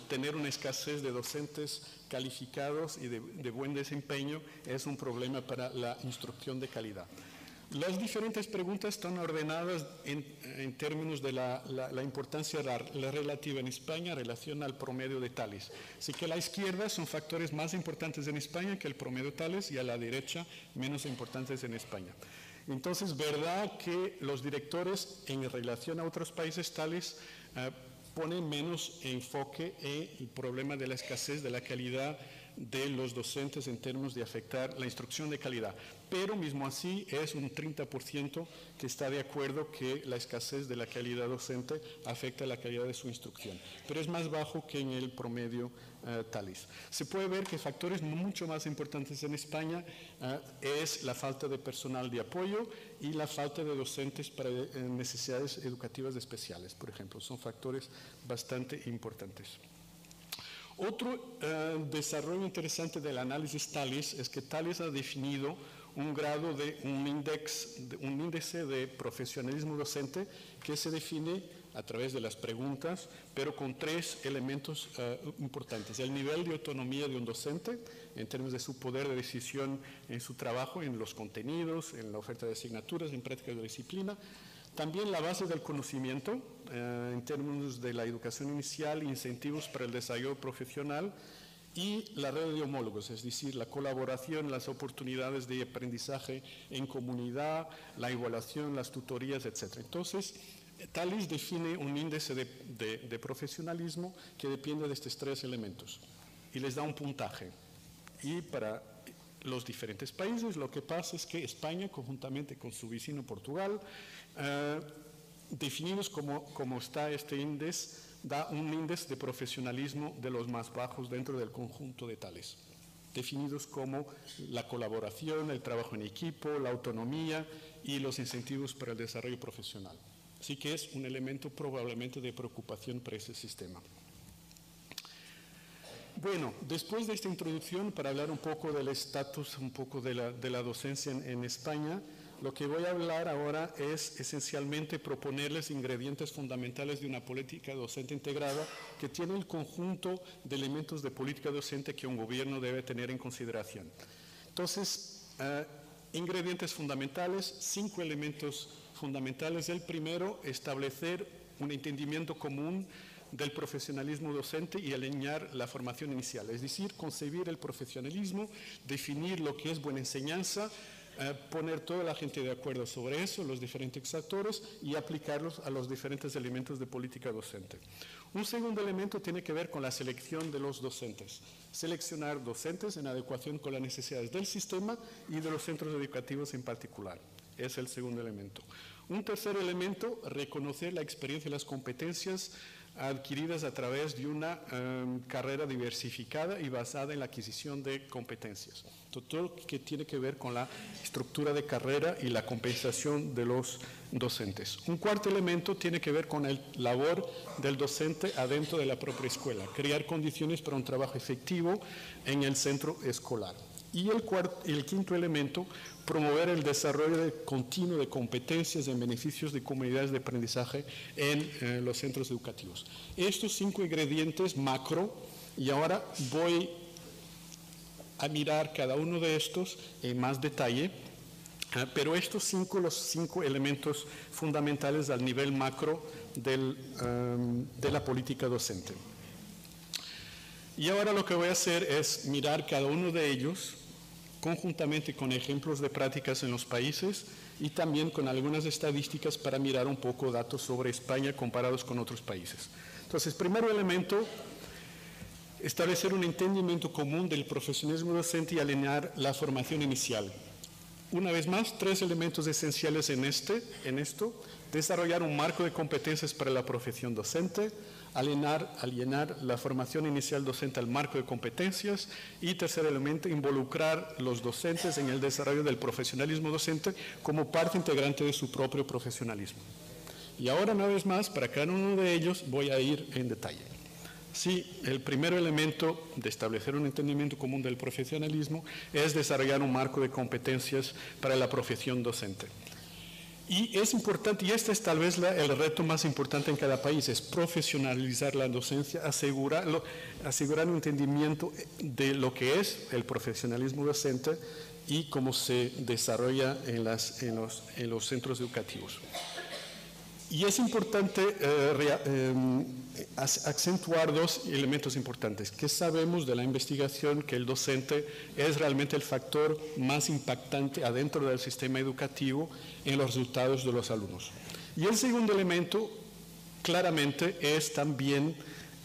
tener una escasez de docentes calificados y de buen desempeño es un problema para la instrucción de calidad. Las diferentes preguntas están ordenadas en términos de la importancia relativa en España en relación al promedio de TALIS. Así que a la izquierda son factores más importantes en España que el promedio TALIS y a la derecha menos importantes en España. Entonces, ¿verdad que los directores en relación a otros países TALIS ponen menos enfoque en el problema de la escasez de la calidad de los docentes en términos de afectar la instrucción de calidad? Pero mismo así es un 30% que está de acuerdo que la escasez de la calidad docente afecta la calidad de su instrucción, pero es más bajo que en el promedio TALIS. Se puede ver que factores mucho más importantes en España es la falta de personal de apoyo y la falta de docentes para necesidades educativas especiales, por ejemplo. Son factores bastante importantes. Otro desarrollo interesante del análisis TALIS es que TALIS ha definido un grado de un índice de profesionalismo docente que se define a través de las preguntas, pero con 3 elementos importantes. El nivel de autonomía de un docente en términos de su poder de decisión en su trabajo, en los contenidos, en la oferta de asignaturas, en prácticas de disciplina. También la base del conocimiento, en términos de la educación inicial, incentivos para el desarrollo profesional y la red de homólogos, es decir, la colaboración, las oportunidades de aprendizaje en comunidad, la evaluación, las tutorías, etc. Entonces, TALIS define un índice de profesionalismo que depende de estos 3 elementos y les da un puntaje. Y para los diferentes países, lo que pasa es que España, conjuntamente con su vecino Portugal, definidos como está este índice, da un índice de profesionalismo de los más bajos dentro del conjunto de TALIS, definidos como la colaboración, el trabajo en equipo, la autonomía y los incentivos para el desarrollo profesional. Así que es un elemento probablemente de preocupación para ese sistema. Bueno, después de esta introducción, para hablar un poco del estatus, un poco de la docencia en España, lo que voy a hablar ahora es esencialmente proponerles ingredientes fundamentales de una política docente integrada que tiene el conjunto de elementos de política docente que un gobierno debe tener en consideración. Entonces, ingredientes fundamentales, 5 elementos fundamentales. El primero, establecer un entendimiento común del profesionalismo docente y alinear la formación inicial, es decir, concebir el profesionalismo, definir lo que es buena enseñanza, poner toda la gente de acuerdo sobre eso, los diferentes actores, y aplicarlos a los diferentes elementos de política docente. Un segundo elemento tiene que ver con la selección de los docentes. Seleccionar docentes en adecuación con las necesidades del sistema y de los centros educativos en particular. Es el segundo elemento. Un tercer elemento, reconocer la experiencia y las competencias adquiridas a través de una carrera diversificada y basada en la adquisición de competencias. Todo lo que tiene que ver con la estructura de carrera y la compensación de los docentes. Un cuarto elemento tiene que ver con la labor del docente adentro de la propia escuela, crear condiciones para un trabajo efectivo en el centro escolar. Y el quinto elemento, promover el desarrollo continuo de competencias en beneficios de comunidades de aprendizaje en los centros educativos. Estos 5 ingredientes macro, y ahora voy a mirar cada uno de estos en más detalle, pero estos los 5 elementos fundamentales al nivel macro de la política docente. Y ahora lo que voy a hacer es mirar cada uno de ellos conjuntamente con ejemplos de prácticas en los países y también con algunas estadísticas para mirar un poco datos sobre España comparados con otros países. Entonces, primer elemento, establecer un entendimiento común del profesionalismo docente y alinear la formación inicial. Una vez más, 3 elementos esenciales en esto: desarrollar un marco de competencias para la profesión docente, alienar la formación inicial docente al marco de competencias, y tercer elemento, involucrar los docentes en el desarrollo del profesionalismo docente como parte integrante de su propio profesionalismo. Y ahora, una vez más, para cada uno de ellos voy a ir en detalle. Sí, el primer elemento de establecer un entendimiento común del profesionalismo es desarrollar un marco de competencias para la profesión docente. Y es importante, y este es tal vez el reto más importante en cada país, es profesionalizar la docencia, asegurar un entendimiento de lo que es el profesionalismo docente y cómo se desarrolla en los centros educativos. Y es importante acentuar 2 elementos importantes. ¿Qué sabemos de la investigación? Que el docente es realmente el factor más impactante adentro del sistema educativo en los resultados de los alumnos. Y el segundo elemento, claramente, es también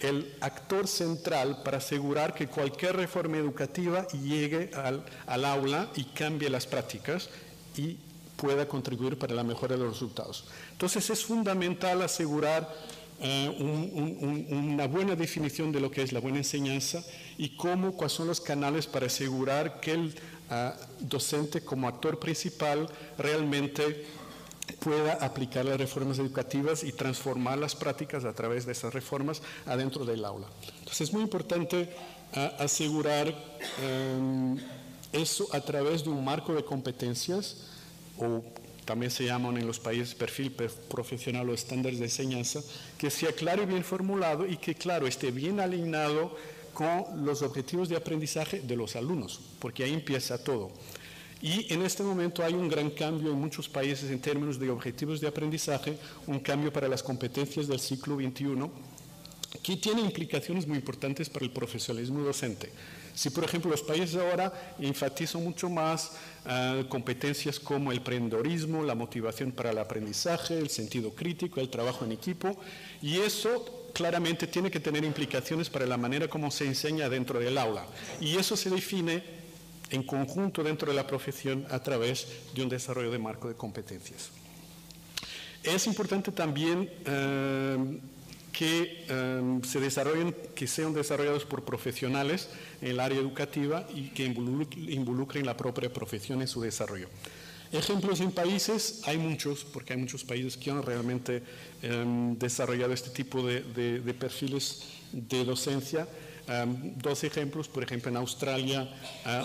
el actor central para asegurar que cualquier reforma educativa llegue al aula y cambie las prácticas y pueda contribuir para la mejora de los resultados. Entonces es fundamental asegurar una buena definición de lo que es la buena enseñanza y cuáles son los canales para asegurar que el docente como actor principal realmente pueda aplicar las reformas educativas y transformar las prácticas a través de esas reformas adentro del aula. Entonces es muy importante asegurar eso a través de un marco de competencias, o también se llaman en los países perfil profesional o estándares de enseñanza, que sea claro y bien formulado y que, claro, esté bien alineado con los objetivos de aprendizaje de los alumnos, porque ahí empieza todo. Y en este momento hay un gran cambio en muchos países en términos de objetivos de aprendizaje, un cambio para las competencias del siglo XXI, que tiene implicaciones muy importantes para el profesionalismo docente. Si, por ejemplo, los países ahora enfatizan mucho más competencias como el emprendedorismo, la motivación para el aprendizaje, el sentido crítico, el trabajo en equipo, y eso claramente tiene que tener implicaciones para la manera como se enseña dentro del aula. Y eso se define en conjunto dentro de la profesión a través de un desarrollo de marco de competencias. Es importante también que sean desarrollados por profesionales en el área educativa y que involucren la propia profesión en su desarrollo. Ejemplos en países, hay muchos, porque hay muchos países que han realmente desarrollado este tipo de perfiles de docencia. 2 ejemplos, por ejemplo, en Australia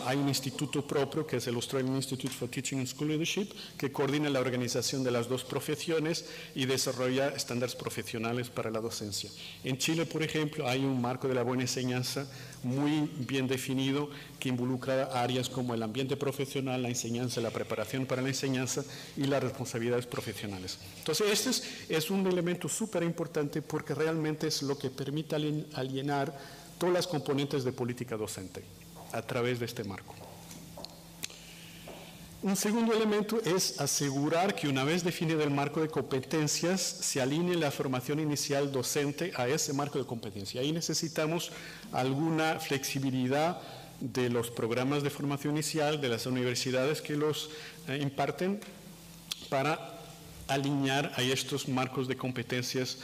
hay un instituto propio que es el Australian Institute for Teaching and School Leadership, que coordina la organización de las 2 profesiones y desarrolla estándares profesionales para la docencia. En Chile, por ejemplo, hay un marco de la buena enseñanza muy bien definido que involucra áreas como el ambiente profesional, la enseñanza, la preparación para la enseñanza y las responsabilidades profesionales. Entonces, este es un elemento súper importante porque realmente es lo que permite alienar todas las componentes de política docente a través de este marco. Un segundo elemento es asegurar que una vez definido el marco de competencias se alinee la formación inicial docente a ese marco de competencia. Ahí necesitamos alguna flexibilidad de los programas de formación inicial de las universidades que los imparten para alinear a estos marcos de competencias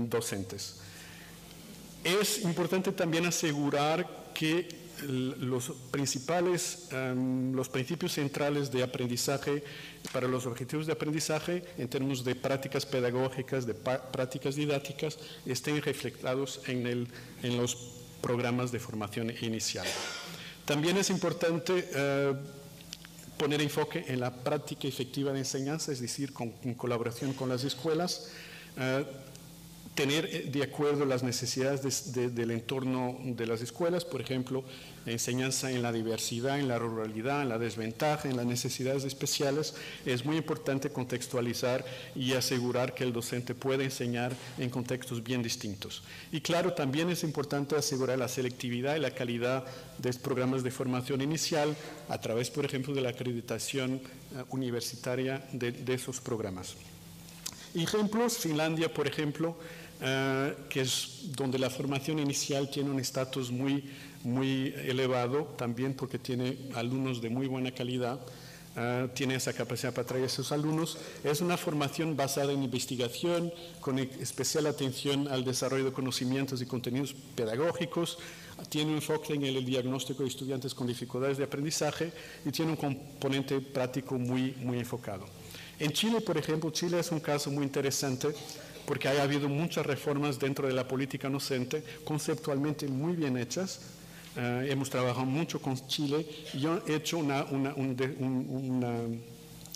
docentes. Es importante también asegurar que los principios centrales de aprendizaje para los objetivos de aprendizaje en términos de prácticas pedagógicas, de prácticas didácticas, estén reflejados en los programas de formación inicial. También es importante poner enfoque en la práctica efectiva de enseñanza, es decir, en colaboración con las escuelas, tener de acuerdo las necesidades del entorno de las escuelas, por ejemplo, enseñanza en la diversidad, en la ruralidad, en la desventaja, en las necesidades especiales. Es muy importante contextualizar y asegurar que el docente puede enseñar en contextos bien distintos. Y claro, también es importante asegurar la selectividad y la calidad de los programas de formación inicial a través, por ejemplo, de la acreditación universitaria de esos programas. Ejemplos: Finlandia, por ejemplo, que es donde la formación inicial tiene un estatus muy elevado, también porque tiene alumnos de muy buena calidad, tiene esa capacidad para atraer a sus alumnos. Es una formación basada en investigación, con especial atención al desarrollo de conocimientos y contenidos pedagógicos, tiene un enfoque en el diagnóstico de estudiantes con dificultades de aprendizaje y tiene un componente práctico muy enfocado. En Chile, por ejemplo, Chile es un caso muy interesante porque ha habido muchas reformas dentro de la política docente, conceptualmente muy bien hechas. Hemos trabajado mucho con Chile y han hecho una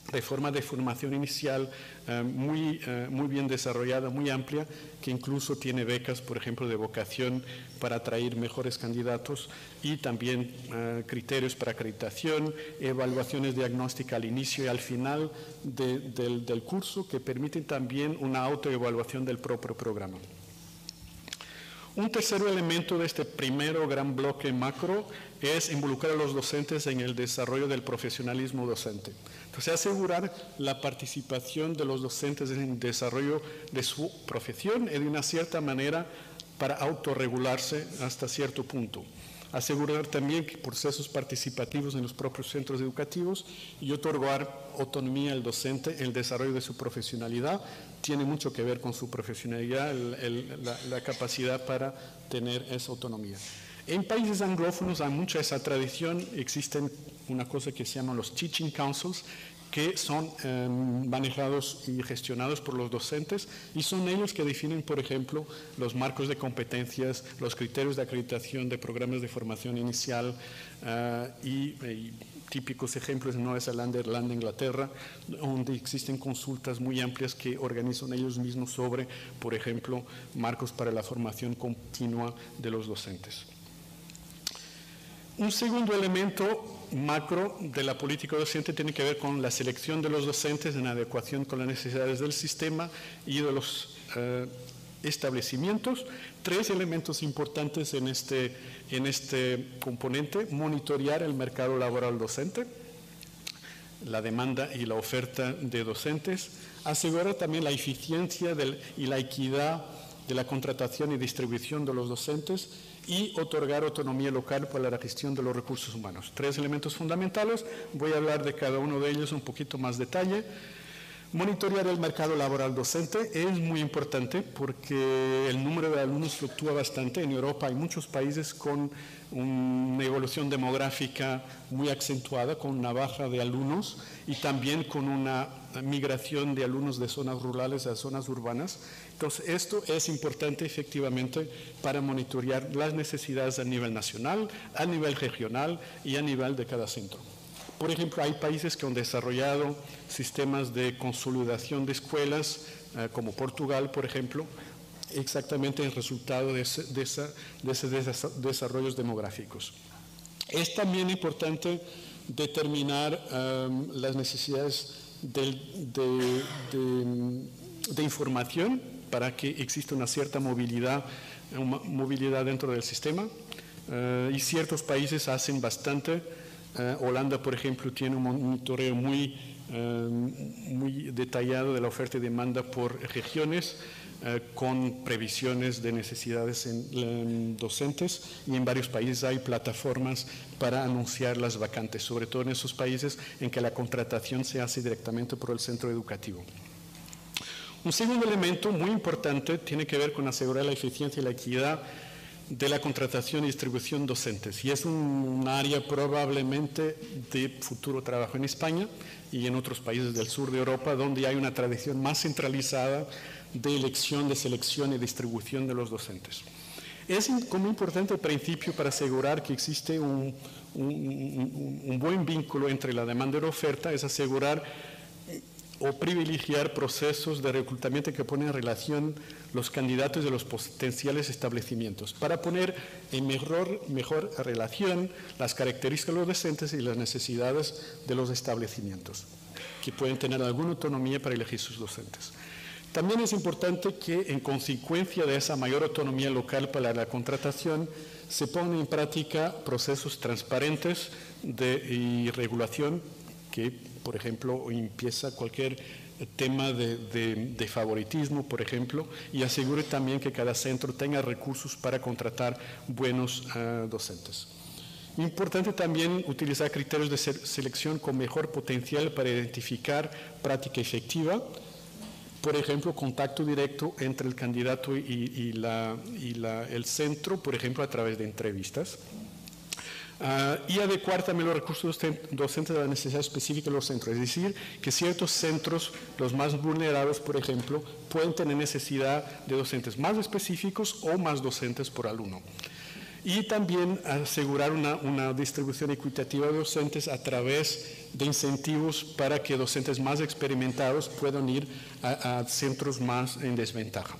reforma de formación inicial muy bien desarrollada, muy amplia, que incluso tiene becas, por ejemplo, de vocación para atraer mejores candidatos y también criterios para acreditación, evaluaciones diagnósticas al inicio y al final del curso que permiten también una autoevaluación del propio programa. Un tercer elemento de este primero gran bloque macro es involucrar a los docentes en el desarrollo del profesionalismo docente. Entonces, asegurar la participación de los docentes en el desarrollo de su profesión y de una cierta manera para autorregularse hasta cierto punto. Asegurar también que procesos participativos en los propios centros educativos y otorgar autonomía al docente en el desarrollo de su profesionalidad. Tiene mucho que ver con su profesionalidad, la capacidad para tener esa autonomía. En países anglófonos hay mucha esa tradición, existen una cosa que se llaman los teaching councils, que son manejados y gestionados por los docentes y son ellos que definen, por ejemplo, los marcos de competencias, los criterios de acreditación de programas de formación inicial y típicos ejemplos en Nueva Zelanda, Irlanda, Inglaterra, donde existen consultas muy amplias que organizan ellos mismos sobre, por ejemplo, marcos para la formación continua de los docentes. Un segundo elemento macro de la política docente tiene que ver con la selección de los docentes en adecuación con las necesidades del sistema y de los establecimientos. Tres elementos importantes en este componente: monitorear el mercado laboral docente, la demanda y la oferta de docentes, asegurar también la eficiencia y la equidad de la contratación y distribución de los docentes y otorgar autonomía local para la gestión de los recursos humanos. Tres elementos fundamentales, voy a hablar de cada uno de ellos un poquito más detalle. Monitorear el mercado laboral docente es muy importante porque el número de alumnos fluctúa bastante. En Europa hay muchos países con una evolución demográfica muy acentuada, con una baja de alumnos y también con una migración de alumnos de zonas rurales a zonas urbanas. Entonces, esto es importante efectivamente para monitorear las necesidades a nivel nacional, a nivel regional y a nivel de cada centro. Por ejemplo, hay países que han desarrollado sistemas de consolidación de escuelas, como Portugal, por ejemplo, exactamente el resultado de esos desarrollos demográficos. Es también importante determinar las necesidades de información para que exista una cierta movilidad dentro del sistema, y ciertos países hacen bastante. Holanda, por ejemplo, tiene un monitoreo muy detallado de la oferta y demanda por regiones, con previsiones de necesidades en docentes, y en varios países hay plataformas para anunciar las vacantes, sobre todo en esos países en que la contratación se hace directamente por el centro educativo. Un segundo elemento muy importante tiene que ver con asegurar la eficiencia y la equidad de la contratación y distribución docentes, y es un área probablemente de futuro trabajo en España y en otros países del sur de Europa, donde hay una tradición más centralizada de elección, de selección y distribución de los docentes. Es como importante principio para asegurar que existe un buen vínculo entre la demanda y la oferta, es asegurar o privilegiar procesos de reclutamiento que ponen en relación los candidatos de los potenciales establecimientos, para poner en mejor relación las características de los docentes y las necesidades de los establecimientos, que pueden tener alguna autonomía para elegir sus docentes. También es importante que, en consecuencia de esa mayor autonomía local para la contratación, se pongan en práctica procesos transparentes y regulación que, por ejemplo, empieza cualquier tema de favoritismo, por ejemplo, y asegure también que cada centro tenga recursos para contratar buenos docentes. Importante también utilizar criterios de selección con mejor potencial para identificar práctica efectiva, por ejemplo, contacto directo entre el candidato y el centro, por ejemplo, a través de entrevistas. Y adecuar también los recursos docentes a la necesidad específica de los centros, es decir, que ciertos centros, los más vulnerables, por ejemplo, pueden tener necesidad de docentes más específicos o más docentes por alumno. Y también asegurar una distribución equitativa de docentes a través de incentivos para que docentes más experimentados puedan ir a centros más en desventaja.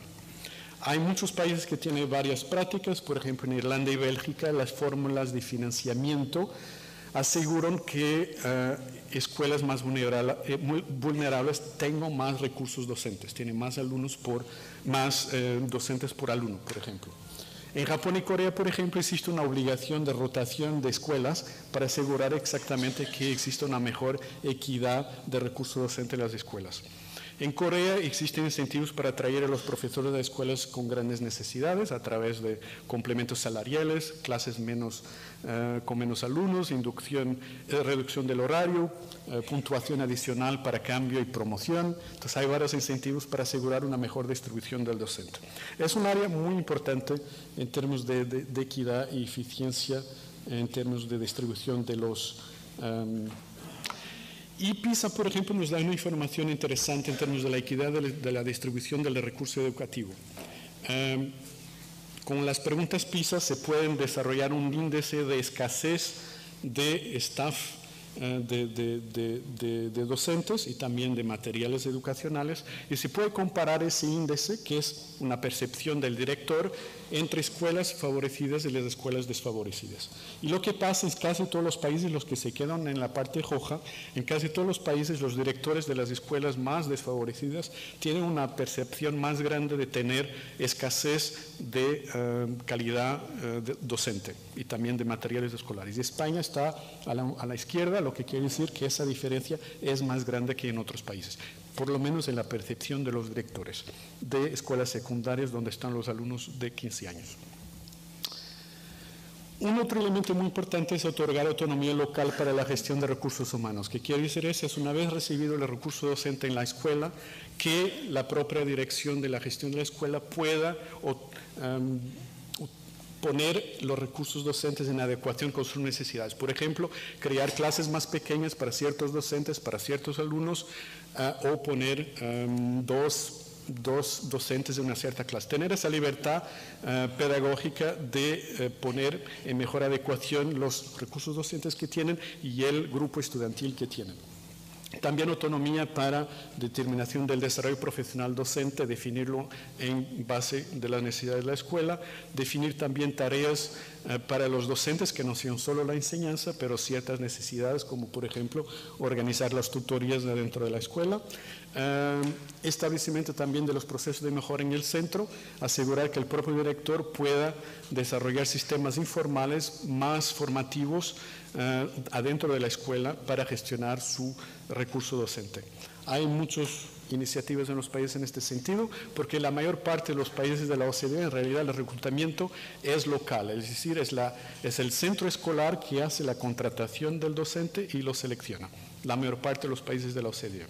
Hay muchos países que tienen varias prácticas, por ejemplo en Irlanda y Bélgica las fórmulas de financiamiento aseguran que escuelas más vulnerables tengan más recursos docentes, tienen más docentes por alumno, por ejemplo. En Japón y Corea, por ejemplo, existe una obligación de rotación de escuelas para asegurar exactamente que exista una mejor equidad de recursos docentes en las escuelas. En Corea existen incentivos para atraer a los profesores de escuelas con grandes necesidades a través de complementos salariales, clases con menos alumnos, reducción del horario, puntuación adicional para cambio y promoción. Entonces hay varios incentivos para asegurar una mejor distribución del docente. Es un área muy importante en términos de equidad y eficiencia, en términos de distribución de los y PISA, por ejemplo, nos da una información interesante en términos de la equidad de la distribución del recurso educativo. Con las preguntas PISA se pueden desarrollar un índice de escasez de staff de docentes y también de materiales educacionales, y se puede comparar ese índice, que es una percepción del director, entre escuelas favorecidas y las escuelas desfavorecidas. Y lo que pasa es que casi todos los países, los que se quedan en la parte roja, en casi todos los países los directores de las escuelas más desfavorecidas tienen una percepción más grande de tener escasez de calidad docente y también de materiales escolares. Y España está a la izquierda, lo que quiere decir que esa diferencia es más grande que en otros países, por lo menos en la percepción de los directores de escuelas secundarias donde están los alumnos de 15 años. Un otro elemento muy importante es otorgar autonomía local para la gestión de recursos humanos. ¿Qué quiere decir eso? Es una vez recibido el recurso docente en la escuela, que la propia dirección de la gestión de la escuela pueda poner los recursos docentes en adecuación con sus necesidades. Por ejemplo, crear clases más pequeñas para ciertos docentes, para ciertos alumnos, o poner dos docentes de una cierta clase. Tener esa libertad pedagógica de poner en mejor adecuación los recursos docentes que tienen y el grupo estudiantil que tienen. También autonomía para determinación del desarrollo profesional docente, definirlo en base de las necesidades de la escuela, definir también tareas para los docentes que no sean solo la enseñanza, pero ciertas necesidades, como por ejemplo organizar las tutorías dentro de la escuela, establecimiento también de los procesos de mejora en el centro, asegurar que el propio director pueda desarrollar sistemas informales más formativos adentro de la escuela para gestionar su recurso docente. Hay muchas iniciativas en los países en este sentido, porque la mayor parte de los países de la OCDE en realidad el reclutamiento es local, es decir, es el centro escolar que hace la contratación del docente y lo selecciona, la mayor parte de los países de la OCDE.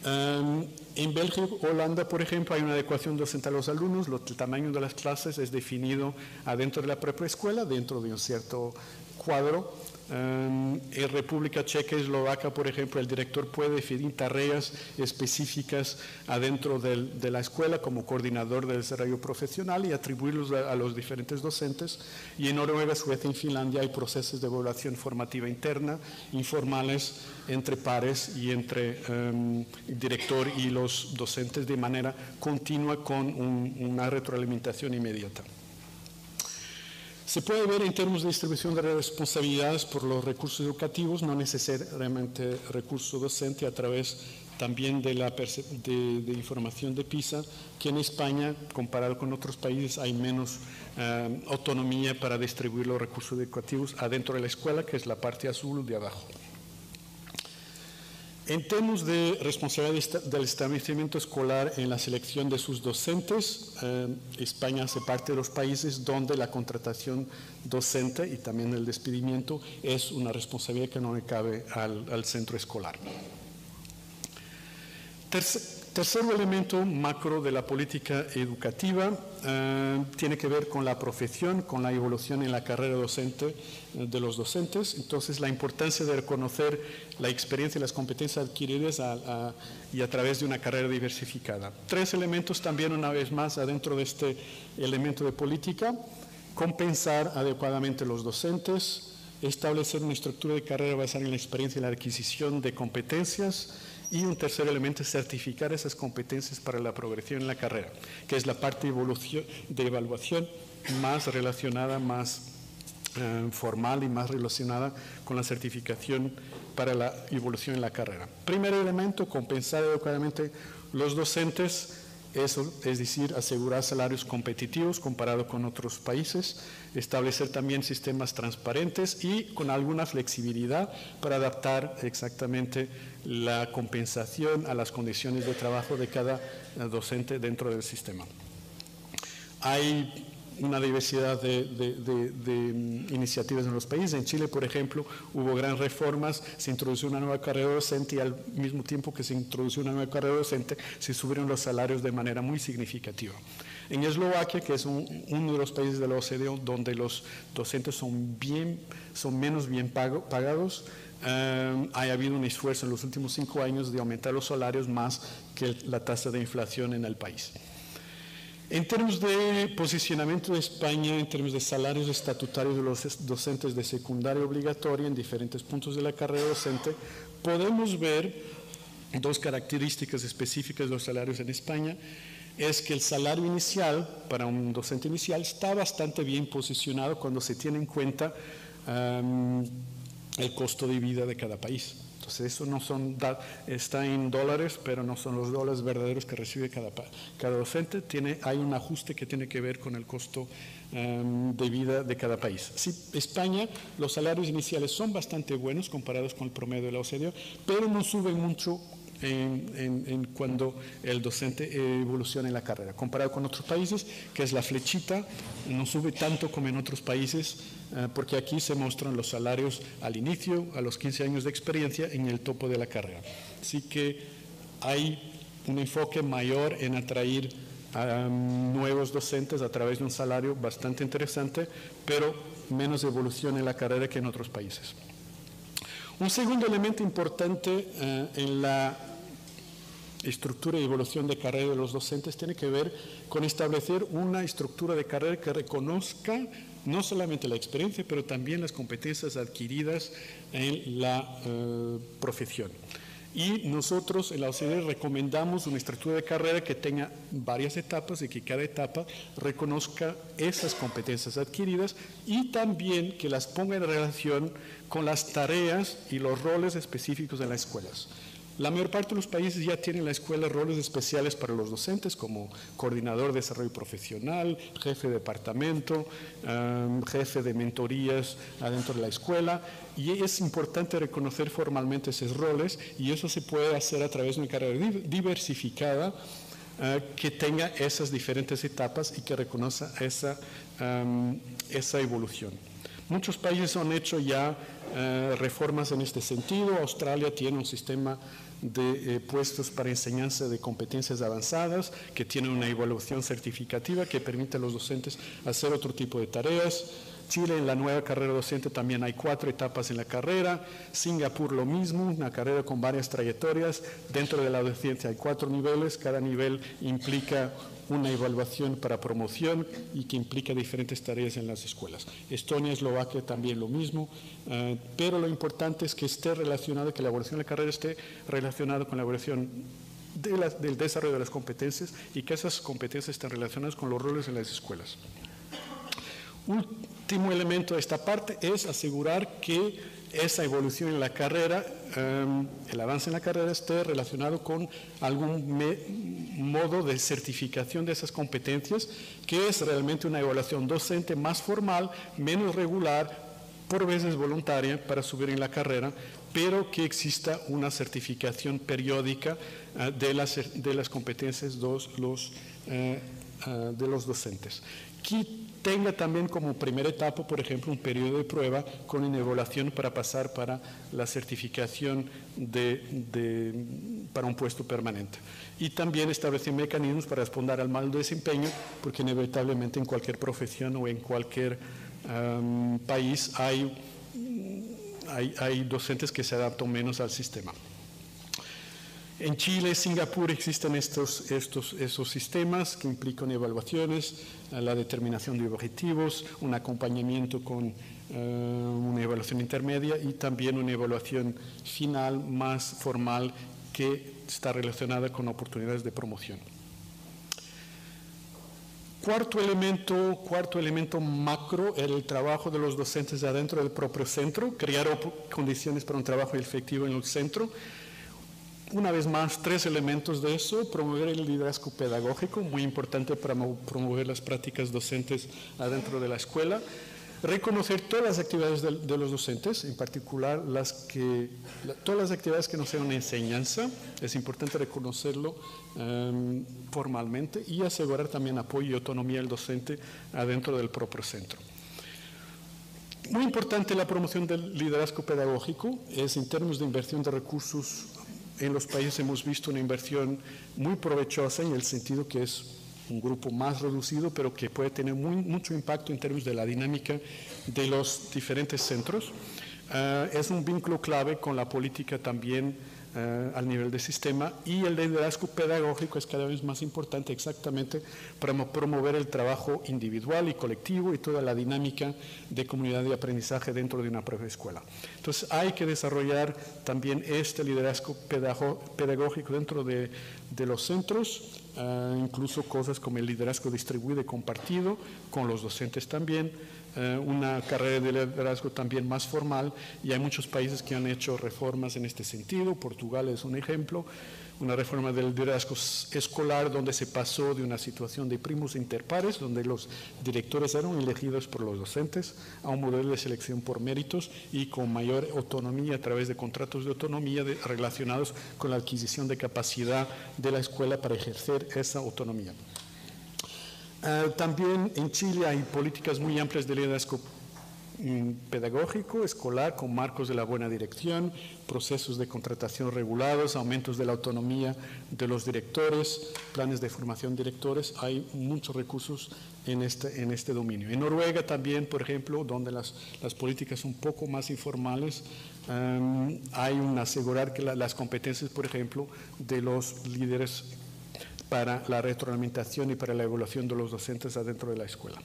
En Bélgica, Holanda, por ejemplo, hay una adecuación docente a los alumnos. El tamaño de las clases es definido adentro de la propia escuela, dentro de un cierto cuadro. En República Checa y Eslovaquia, por ejemplo, el director puede definir tareas específicas adentro de la escuela como coordinador de desarrollo profesional y atribuirlos a los diferentes docentes. Y en Noruega, Suecia y Finlandia hay procesos de evaluación formativa interna, informales, entre pares y entre el director y los docentes de manera continua con una retroalimentación inmediata. Se puede ver en términos de distribución de responsabilidades por los recursos educativos, no necesariamente recurso docente, a través también de la de información de PISA, que en España, comparado con otros países, hay menos autonomía para distribuir los recursos educativos adentro de la escuela, que es la parte azul de abajo. En términos de responsabilidad del establecimiento escolar en la selección de sus docentes, España hace parte de los países donde la contratación docente y también el despedimiento es una responsabilidad que no le cabe al centro escolar. Tercer elemento macro de la política educativa tiene que ver con la profesión, con la evolución en la carrera docente de los docentes. Entonces, la importancia de reconocer la experiencia y las competencias adquiridas y a través de una carrera diversificada. Tres elementos también, una vez más, adentro de este elemento de política: compensar adecuadamente los docentes, establecer una estructura de carrera basada en la experiencia y la adquisición de competencias. Y un tercer elemento es certificar esas competencias para la progresión en la carrera, que es la parte de evaluación más relacionada, más formal y más relacionada con la certificación para la evolución en la carrera. Primer elemento, compensar adecuadamente los docentes. Eso, es decir, asegurar salarios competitivos comparado con otros países, establecer también sistemas transparentes y con alguna flexibilidad para adaptar exactamente la compensación a las condiciones de trabajo de cada docente dentro del sistema. Hay una diversidad de iniciativas en los países. En Chile, por ejemplo, hubo grandes reformas, se introdujo una nueva carrera docente y al mismo tiempo que se introdujo una nueva carrera docente, se subieron los salarios de manera muy significativa. En Eslovaquia, que es uno de los países de la OCDE donde los docentes son menos bien pagados, ha habido un esfuerzo en los últimos 5 años de aumentar los salarios más que la tasa de inflación en el país. En términos de posicionamiento de España, en términos de salarios estatutarios de los docentes de secundaria obligatoria en diferentes puntos de la carrera docente, podemos ver dos características específicas de los salarios en España. Es que el salario inicial para un docente inicial está bastante bien posicionado cuando se tiene en cuenta el costo de vida de cada país. Entonces, eso no está en dólares, pero no son los dólares verdaderos que recibe cada docente. Hay un ajuste que tiene que ver con el costo de vida de cada país. Sí, España, los salarios iniciales son bastante buenos comparados con el promedio de la OCDE, pero no suben mucho cuando el docente evoluciona en la carrera. Comparado con otros países, que es la flechita, no sube tanto como en otros países, porque aquí se muestran los salarios al inicio, a los 15 años de experiencia, en el topo de la carrera. Así que hay un enfoque mayor en atraer a nuevos docentes a través de un salario bastante interesante, pero menos evolución en la carrera que en otros países. Un segundo elemento importante en la estructura y evolución de carrera de los docentes tiene que ver con establecer una estructura de carrera que reconozca no solamente la experiencia, pero también las competencias adquiridas en la profesión. Y nosotros en la OCDE recomendamos una estructura de carrera que tenga varias etapas y que cada etapa reconozca esas competencias adquiridas y también que las ponga en relación con las tareas y los roles específicos en las escuelas. La mayor parte de los países ya tienen en la escuela roles especiales para los docentes, como coordinador de desarrollo profesional, jefe de departamento, jefe de mentorías adentro de la escuela, y es importante reconocer formalmente esos roles, y eso se puede hacer a través de una carrera diversificada que tenga esas diferentes etapas y que reconozca esa evolución. Muchos países han hecho ya reformas en este sentido. Australia tiene un sistema de puestos para enseñanza de competencias avanzadas, que tienen una evaluación certificativa que permite a los docentes hacer otro tipo de tareas. Chile, en la nueva carrera docente también hay 4 etapas en la carrera. Singapur lo mismo, una carrera con varias trayectorias. Dentro de la docencia hay 4 niveles, cada nivel implica una evaluación para promoción y que implica diferentes tareas en las escuelas. Estonia, Eslovaquia también lo mismo, pero lo importante es que esté relacionado, que la evaluación de la carrera esté relacionada con la evaluación del desarrollo de las competencias y que esas competencias estén relacionadas con los roles en las escuelas. Último elemento de esta parte es asegurar que esa evolución en la carrera, el avance en la carrera esté relacionado con algún modo de certificación de esas competencias, que es realmente una evaluación docente más formal, menos regular, por veces voluntaria para subir en la carrera, pero que exista una certificación periódica de las competencias de los docentes. Que tenga también como primera etapa, por ejemplo, un periodo de prueba con una evaluación para pasar para la certificación para un puesto permanente. Y también establecer mecanismos para responder al mal desempeño, porque inevitablemente en cualquier profesión o en cualquier país hay docentes que se adaptan menos al sistema. En Chile, Singapur existen esos sistemas que implican evaluaciones, la determinación de objetivos, un acompañamiento con una evaluación intermedia y también una evaluación final más formal que está relacionada con oportunidades de promoción. Cuarto elemento macro, el trabajo de los docentes adentro del propio centro, crear condiciones para un trabajo efectivo en el centro. Una vez más, 3 elementos de eso: promover el liderazgo pedagógico, muy importante para promover las prácticas docentes adentro de la escuela; reconocer todas las actividades de los docentes, en particular todas las actividades que no sean una enseñanza, es importante reconocerlo formalmente; y asegurar también apoyo y autonomía del docente adentro del propio centro. Muy importante la promoción del liderazgo pedagógico, es en términos de inversión de recursos. En los países hemos visto una inversión muy provechosa en el sentido que es un grupo más reducido, pero que puede tener mucho impacto en términos de la dinámica de los diferentes centros. Es un vínculo clave con la política también al nivel del sistema, y el liderazgo pedagógico es cada vez más importante exactamente para promover el trabajo individual y colectivo y toda la dinámica de comunidad de aprendizaje dentro de una propia escuela. Entonces hay que desarrollar también este liderazgo pedagógico dentro de los centros, incluso cosas como el liderazgo distribuido y compartido con los docentes también, una carrera de liderazgo también más formal, y hay muchos países que han hecho reformas en este sentido. Portugal es un ejemplo, una reforma del liderazgo escolar donde se pasó de una situación de primos interpares, donde los directores eran elegidos por los docentes, a un modelo de selección por méritos y con mayor autonomía a través de contratos de autonomía relacionados con la adquisición de capacidad de la escuela para ejercer esa autonomía. También en Chile hay políticas muy amplias de liderazgo pedagógico escolar con marcos de la buena dirección, procesos de contratación regulados, aumentos de la autonomía de los directores, planes de formación de directores. Hay muchos recursos en este dominio. En Noruega también, por ejemplo, donde las políticas son un poco más informales, hay un asegurar que las competencias, por ejemplo, de los líderes para la retroalimentación y para la evaluación de los docentes adentro de la escuela.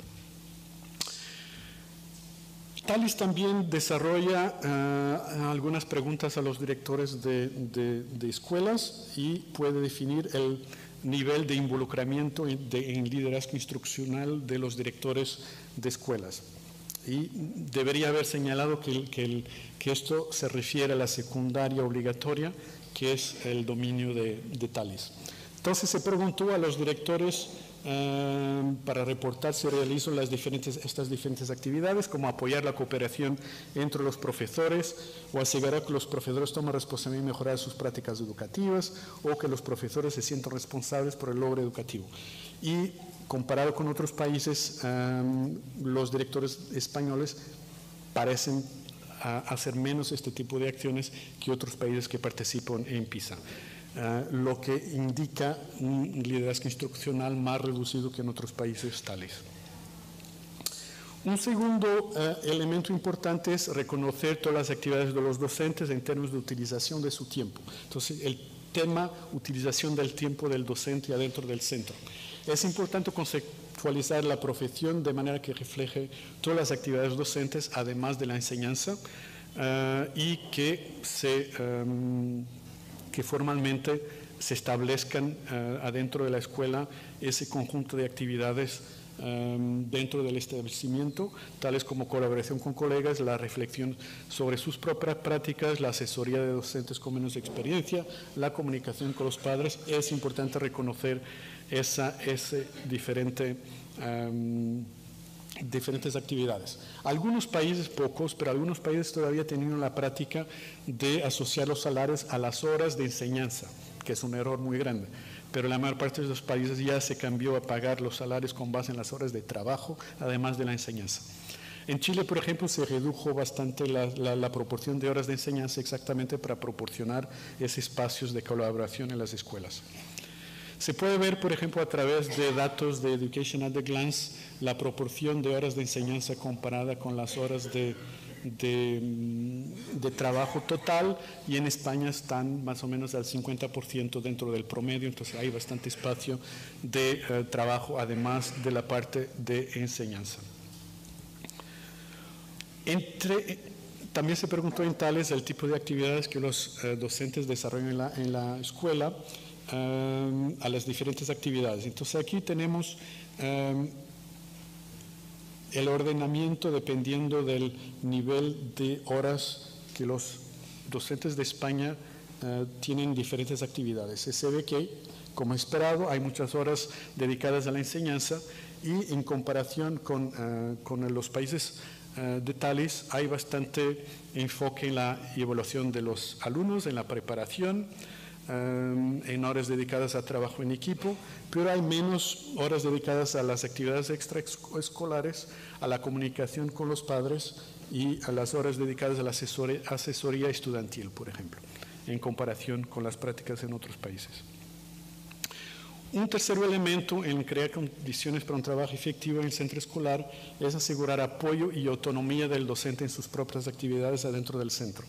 TALIS también desarrolla algunas preguntas a los directores de escuelas y puede definir el nivel de involucramiento en liderazgo instruccional de los directores de escuelas. Y debería haber señalado que esto se refiere a la secundaria obligatoria, que es el dominio de TALIS. Entonces se preguntó a los directores para reportar si realizan estas diferentes actividades, como apoyar la cooperación entre los profesores o asegurar que los profesores toman responsabilidad en mejorar sus prácticas educativas, o que los profesores se sientan responsables por el logro educativo. Y comparado con otros países, los directores españoles parecen a hacer menos este tipo de acciones que otros países que participan en PISA. Lo que indica un liderazgo instruccional más reducido que en otros países tales. Un segundo elemento importante es reconocer todas las actividades de los docentes en términos de utilización de su tiempo. Entonces, el tema utilización del tiempo del docente adentro del centro. Es importante conceptualizar la profesión de manera que refleje todas las actividades docentes, además de la enseñanza, y que formalmente se establezcan adentro de la escuela ese conjunto de actividades dentro del establecimiento, tales como colaboración con colegas, la reflexión sobre sus propias prácticas, la asesoría de docentes con menos experiencia, la comunicación con los padres. Es importante reconocer diferentes actividades. Algunos países, pocos, pero algunos países todavía tienen la práctica de asociar los salarios a las horas de enseñanza, que es un error muy grande. Pero la mayor parte de los países ya se cambió a pagar los salarios con base en las horas de trabajo, además de la enseñanza. En Chile, por ejemplo, se redujo bastante la proporción de horas de enseñanza exactamente para proporcionar esos espacios de colaboración en las escuelas. Se puede ver, por ejemplo, a través de datos de Education at a Glance, la proporción de horas de enseñanza comparada con las horas de trabajo total, y en España están más o menos al 50% dentro del promedio, entonces hay bastante espacio de trabajo además de la parte de enseñanza. También se preguntó en Tales el tipo de actividades que los docentes desarrollan en la escuela, a las diferentes actividades. Entonces aquí tenemos el ordenamiento dependiendo del nivel de horas que los docentes de España tienen diferentes actividades. Se ve que, como esperado, hay muchas horas dedicadas a la enseñanza, y en comparación con los países de Tales hay bastante enfoque en la evaluación de los alumnos, en la preparación, en horas dedicadas a trabajo en equipo, pero hay menos horas dedicadas a las actividades extraescolares, a la comunicación con los padres y a las horas dedicadas a la asesoría estudiantil, por ejemplo, en comparación con las prácticas en otros países. Un tercer elemento en crear condiciones para un trabajo efectivo en el centro escolar es asegurar apoyo y autonomía del docente en sus propias actividades adentro del centro.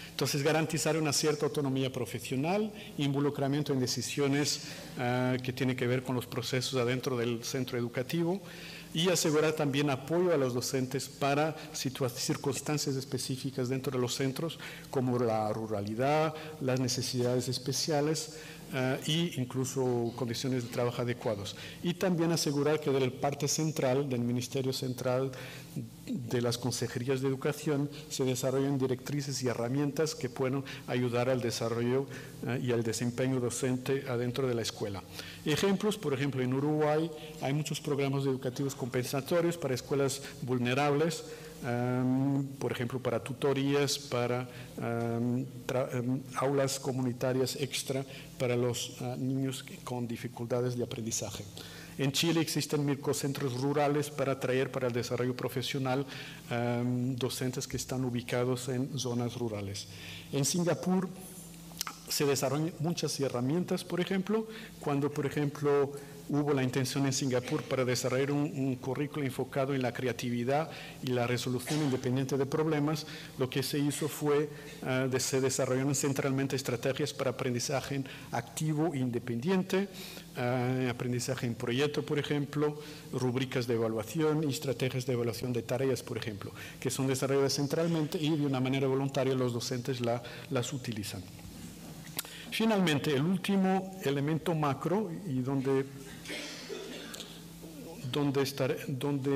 Entonces, garantizar una cierta autonomía profesional, involucramiento en decisiones que tienen que ver con los procesos adentro del centro educativo, y asegurar también apoyo a los docentes para circunstancias específicas dentro de los centros, como la ruralidad, las necesidades especiales e incluso condiciones de trabajo adecuadas. Y también asegurar que de la parte central, del Ministerio Central, de las consejerías de educación, se desarrollen directrices y herramientas que puedan ayudar al desarrollo y al desempeño docente adentro de la escuela. Ejemplos, por ejemplo, en Uruguay hay muchos programas educativos compensatorios para escuelas vulnerables, por ejemplo, para tutorías, para aulas comunitarias extra para los niños con dificultades de aprendizaje. En Chile existen microcentros rurales para atraer para el desarrollo profesional docentes que están ubicados en zonas rurales. En Singapur se desarrollan muchas herramientas, por ejemplo, cuando, por ejemplo, hubo la intención en Singapur para desarrollar un currículo enfocado en la creatividad y la resolución independiente de problemas. Lo que se hizo fue, se desarrollaron centralmente estrategias para aprendizaje activo e independiente, aprendizaje en proyecto, por ejemplo, rúbricas de evaluación y estrategias de evaluación de tareas, por ejemplo, que son desarrolladas centralmente y de una manera voluntaria los docentes las utilizan. Finalmente, el último elemento macro, y donde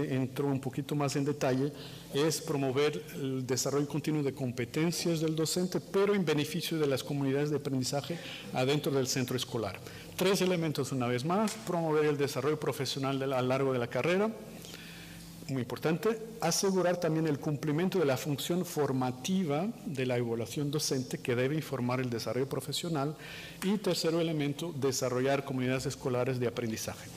entró un poquito más en detalle, es promover el desarrollo continuo de competencias del docente, pero en beneficio de las comunidades de aprendizaje adentro del centro escolar. 3 elementos una vez más: promover el desarrollo profesional a lo largo de la carrera, muy importante; asegurar también el cumplimiento de la función formativa de la evaluación docente, que debe informar el desarrollo profesional; y tercer elemento, desarrollar comunidades escolares de aprendizaje.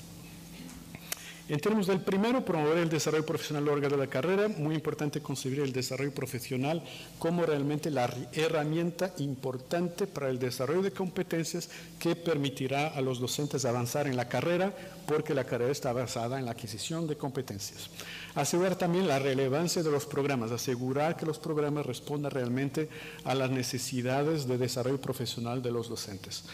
En términos del primero, promover el desarrollo profesional a lo largo de la carrera, muy importante concebir el desarrollo profesional como realmente la herramienta importante para el desarrollo de competencias que permitirá a los docentes avanzar en la carrera, porque la carrera está basada en la adquisición de competencias. Asegurar también la relevancia de los programas, asegurar que los programas respondan realmente a las necesidades de desarrollo profesional de los docentes.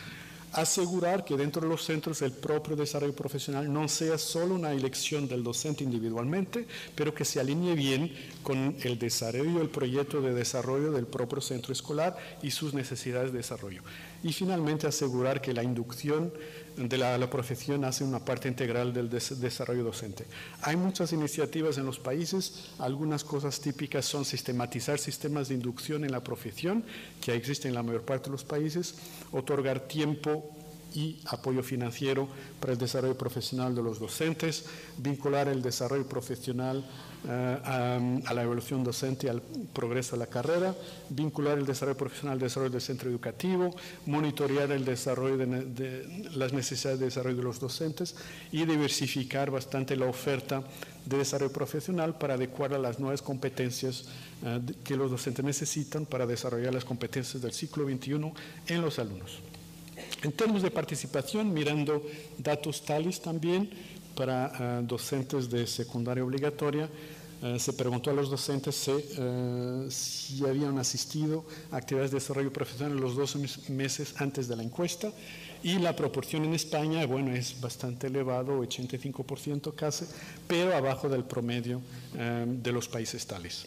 Asegurar que dentro de los centros el propio desarrollo profesional no sea solo una elección del docente individualmente, pero que se alinee bien con el desarrollo, el proyecto de desarrollo del propio centro escolar y sus necesidades de desarrollo. Y finalmente asegurar que la inducción de la profesión hace una parte integral del desarrollo docente. Hay muchas iniciativas en los países, algunas cosas típicas son sistematizar sistemas de inducción en la profesión, que existen en la mayor parte de los países, otorgar tiempo y apoyo financiero para el desarrollo profesional de los docentes, vincular el desarrollo profesional a la evolución docente y al progreso de la carrera, vincular el desarrollo profesional al desarrollo del centro educativo, monitorear el desarrollo de las necesidades de desarrollo de los docentes y diversificar bastante la oferta de desarrollo profesional para adecuar a las nuevas competencias que los docentes necesitan para desarrollar las competencias del siglo XXI en los alumnos. En términos de participación, mirando datos TALIS también para docentes de secundaria obligatoria, se preguntó a los docentes si habían asistido a actividades de desarrollo profesional en los 12 meses antes de la encuesta, y la proporción en España, bueno, es bastante elevado, 85% casi, pero abajo del promedio de los países TALIS.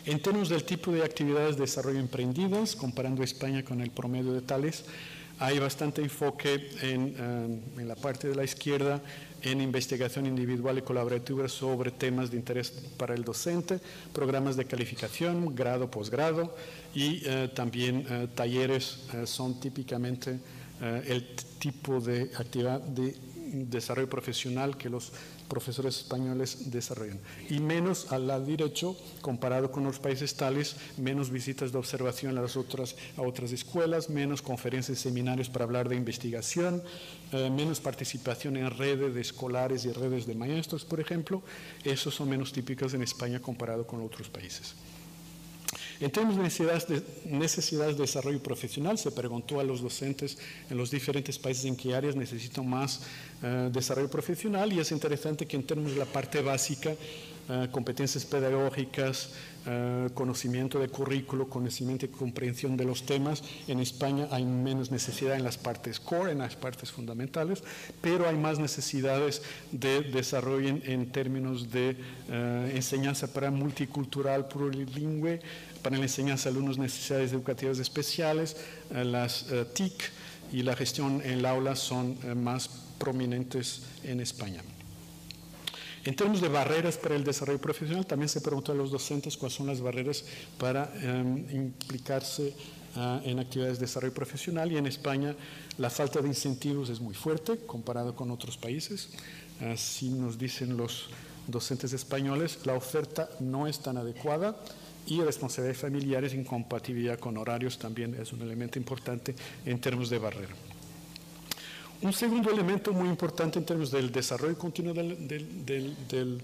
En términos del tipo de actividades de desarrollo emprendidas, comparando España con el promedio de TALIS, hay bastante enfoque en la parte de la izquierda en investigación individual y colaborativa sobre temas de interés para el docente, programas de calificación, grado, posgrado y también talleres son típicamente el tipo de actividad de desarrollo profesional que los profesores españoles desarrollan. Y menos al lado derecho, comparado con los países tales, menos visitas de observación a otras escuelas, menos conferencias y seminarios para hablar de investigación, menos participación en redes de escolares y redes de maestros, por ejemplo. Esos son menos típicos en España comparado con otros países. En términos de necesidades de desarrollo profesional, se preguntó a los docentes en los diferentes países en qué áreas necesitan más desarrollo profesional, y es interesante que en términos de la parte básica, competencias pedagógicas, conocimiento de currículo, conocimiento y comprensión de los temas, en España hay menos necesidad en las partes core, en las partes fundamentales, pero hay más necesidades de desarrollo en términos de enseñanza para multicultural, plurilingüe, para la enseñanza de alumnos necesidades educativas especiales, las TIC y la gestión en el aula son más prominentes en España. En términos de barreras para el desarrollo profesional, también se preguntó a los docentes cuáles son las barreras para implicarse en actividades de desarrollo profesional, y en España la falta de incentivos es muy fuerte comparado con otros países. Así nos dicen los docentes españoles, la oferta no es tan adecuada, y responsabilidades familiares, incompatibilidad con horarios también es un elemento importante en términos de barrera. Un segundo elemento muy importante en términos del desarrollo continuo del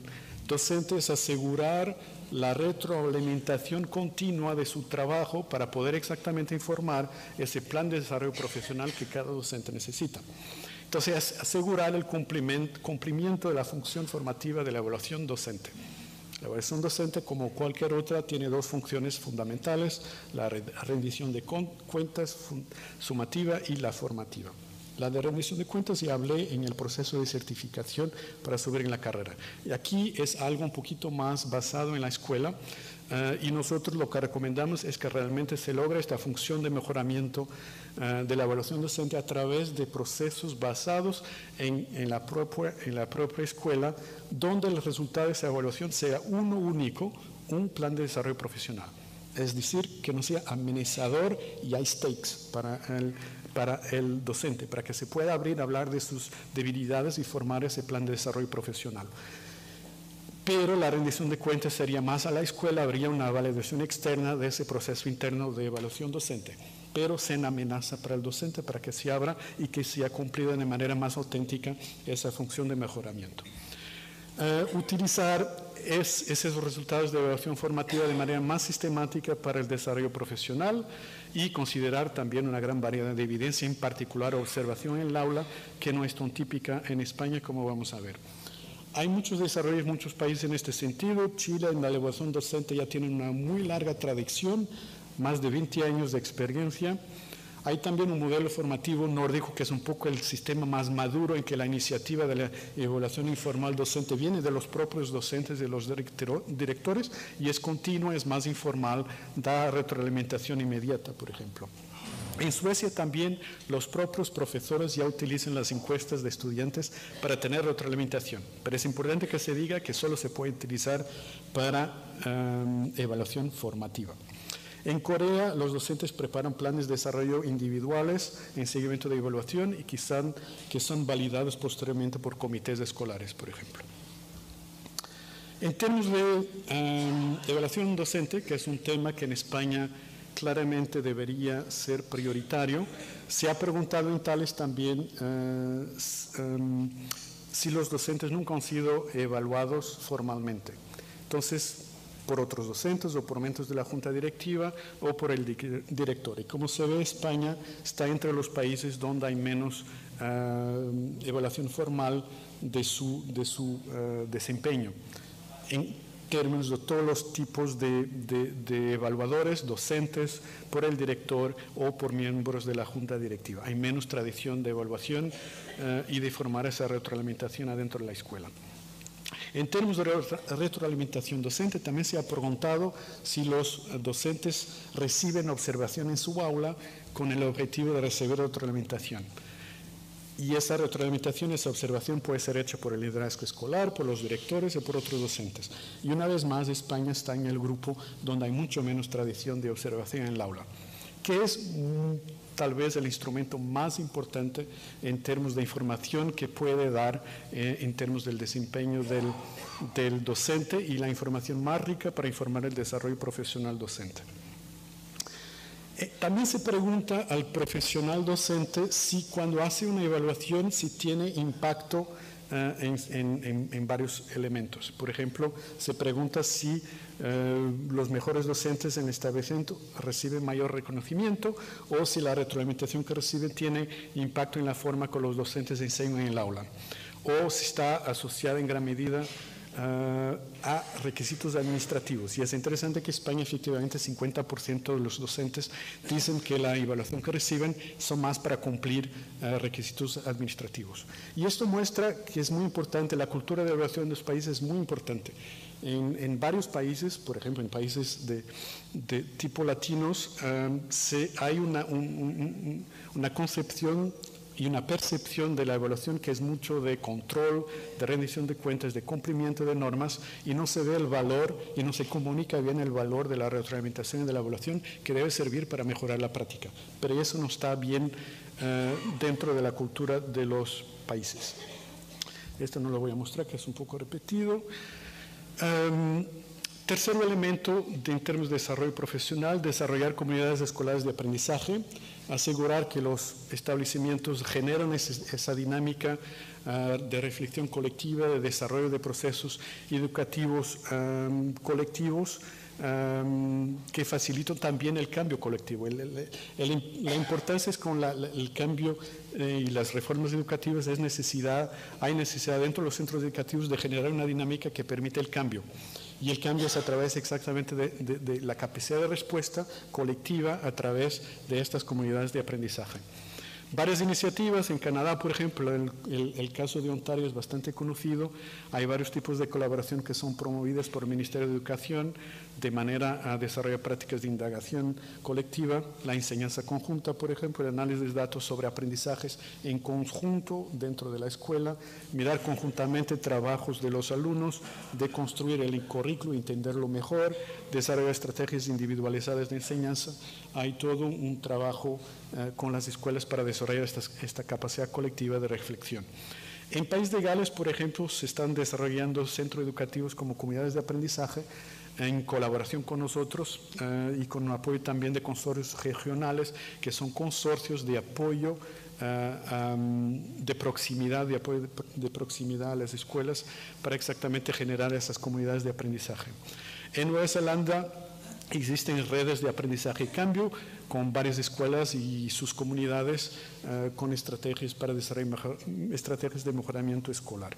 docente es asegurar la retroalimentación continua de su trabajo para poder exactamente informar ese plan de desarrollo profesional que cada docente necesita. Entonces, asegurar el cumplimiento de la función formativa de la evaluación docente. La evaluación docente, como cualquier otra, tiene dos funciones fundamentales: la rendición de cuentas sumativa y la formativa. La de rendición de cuentas ya hablé en el proceso de certificación para subir en la carrera. Y aquí es algo un poquito más basado en la escuela, y nosotros lo que recomendamos es que realmente se logre esta función de mejoramiento de la evaluación docente a través de procesos basados en la propia escuela, donde el resultado de esa evaluación sea uno único, un plan de desarrollo profesional. Es decir, que no sea amenazador y hay stakes para el docente, para que se pueda abrir a hablar de sus debilidades y formar ese plan de desarrollo profesional. Pero la rendición de cuentas sería más a la escuela, habría una validación externa de ese proceso interno de evaluación docente. pero sin amenaza para el docente, para que se abra y que sea cumplida de manera más auténtica esa función de mejoramiento. Utilizar esos resultados de evaluación formativa de manera más sistemática para el desarrollo profesional y considerar también una gran variedad de evidencia, en particular observación en el aula, que no es tan típica en España, como vamos a ver. Hay muchos desarrollos en muchos países en este sentido. Chile en la evaluación docente ya tiene una muy larga tradición, más de 20 años de experiencia. Hay también un modelo formativo nórdico que es un poco el sistema más maduro en que la iniciativa de la evaluación informal docente viene de los propios docentes, de los directores, y es continua, es más informal, da retroalimentación inmediata, por ejemplo. En Suecia también los propios profesores ya utilizan las encuestas de estudiantes para tener retroalimentación, pero es importante que se diga que solo se puede utilizar para evaluación formativa. En Corea, los docentes preparan planes de desarrollo individuales en seguimiento de evaluación y que son validados posteriormente por comités escolares, por ejemplo. En términos de evaluación docente, que es un tema que en España claramente debería ser prioritario, se ha preguntado en tales también si los docentes nunca han sido evaluados formalmente. Entonces, por otros docentes o por miembros de la junta directiva o por el director. Y como se ve, España está entre los países donde hay menos evaluación formal de su desempeño, en términos de todos los tipos de evaluadores, docentes, por el director o por miembros de la junta directiva. Hay menos tradición de evaluación y de formar esa retroalimentación adentro de la escuela. En términos de retroalimentación docente, también se ha preguntado si los docentes reciben observación en su aula con el objetivo de recibir retroalimentación. Y esa retroalimentación, esa observación puede ser hecha por el liderazgo escolar, por los directores o por otros docentes. Y una vez más, España está en el grupo donde hay mucho menos tradición de observación en el aula, que es tal vez el instrumento más importante en términos de información que puede dar en términos del desempeño del docente y la información más rica para informar el desarrollo profesional docente. También se pregunta al profesional docente si cuando hace una evaluación si tiene impacto en varios elementos. Por ejemplo, se pregunta si los mejores docentes en el establecimiento reciben mayor reconocimiento o si la retroalimentación que reciben tiene impacto en la forma que los docentes enseñan en el aula, o si está asociada en gran medida a requisitos administrativos. Y es interesante que España efectivamente 50% de los docentes dicen que la evaluación que reciben son más para cumplir requisitos administrativos. Y esto muestra que es muy importante, la cultura de evaluación de los países es muy importante. En varios países, por ejemplo en países de tipo latinos, hay una concepción y una percepción de la evaluación que es mucho de control, de rendición de cuentas, de cumplimiento de normas, y no se ve el valor y no se comunica bien el valor de la retroalimentación y de la evaluación que debe servir para mejorar la práctica. Pero eso no está bien dentro de la cultura de los países. Esto no lo voy a mostrar, que es un poco repetido. Tercer elemento en términos de desarrollo profesional, desarrollar comunidades escolares de aprendizaje, asegurar que los establecimientos generan esa dinámica de reflexión colectiva, de desarrollo de procesos educativos colectivos que facilitan también el cambio colectivo. La importancia es con el cambio y las reformas educativas hay necesidad dentro de los centros educativos de generar una dinámica que permite el cambio. Y el cambio es a través exactamente de la capacidad de respuesta colectiva a través de estas comunidades de aprendizaje. Varias iniciativas en Canadá, por ejemplo, el caso de Ontario es bastante conocido. Hay varios tipos de colaboración que son promovidas por el Ministerio de Educación de manera a desarrollar prácticas de indagación colectiva, la enseñanza conjunta, por ejemplo, el análisis de datos sobre aprendizajes en conjunto dentro de la escuela, mirar conjuntamente trabajos de los alumnos, de construir el currículo, entenderlo mejor, desarrollar estrategias individualizadas de enseñanza. Hay todo un trabajo con las escuelas para desarrollar esta capacidad colectiva de reflexión. En País de Gales, por ejemplo, se están desarrollando centros educativos como comunidades de aprendizaje en colaboración con nosotros y con el apoyo también de consorcios regionales, que son consorcios de apoyo de proximidad, de apoyo de proximidad a las escuelas para exactamente generar esas comunidades de aprendizaje. En Nueva Zelanda existen redes de aprendizaje y cambio con varias escuelas y sus comunidades con estrategias para desarrollar estrategias de mejoramiento escolar.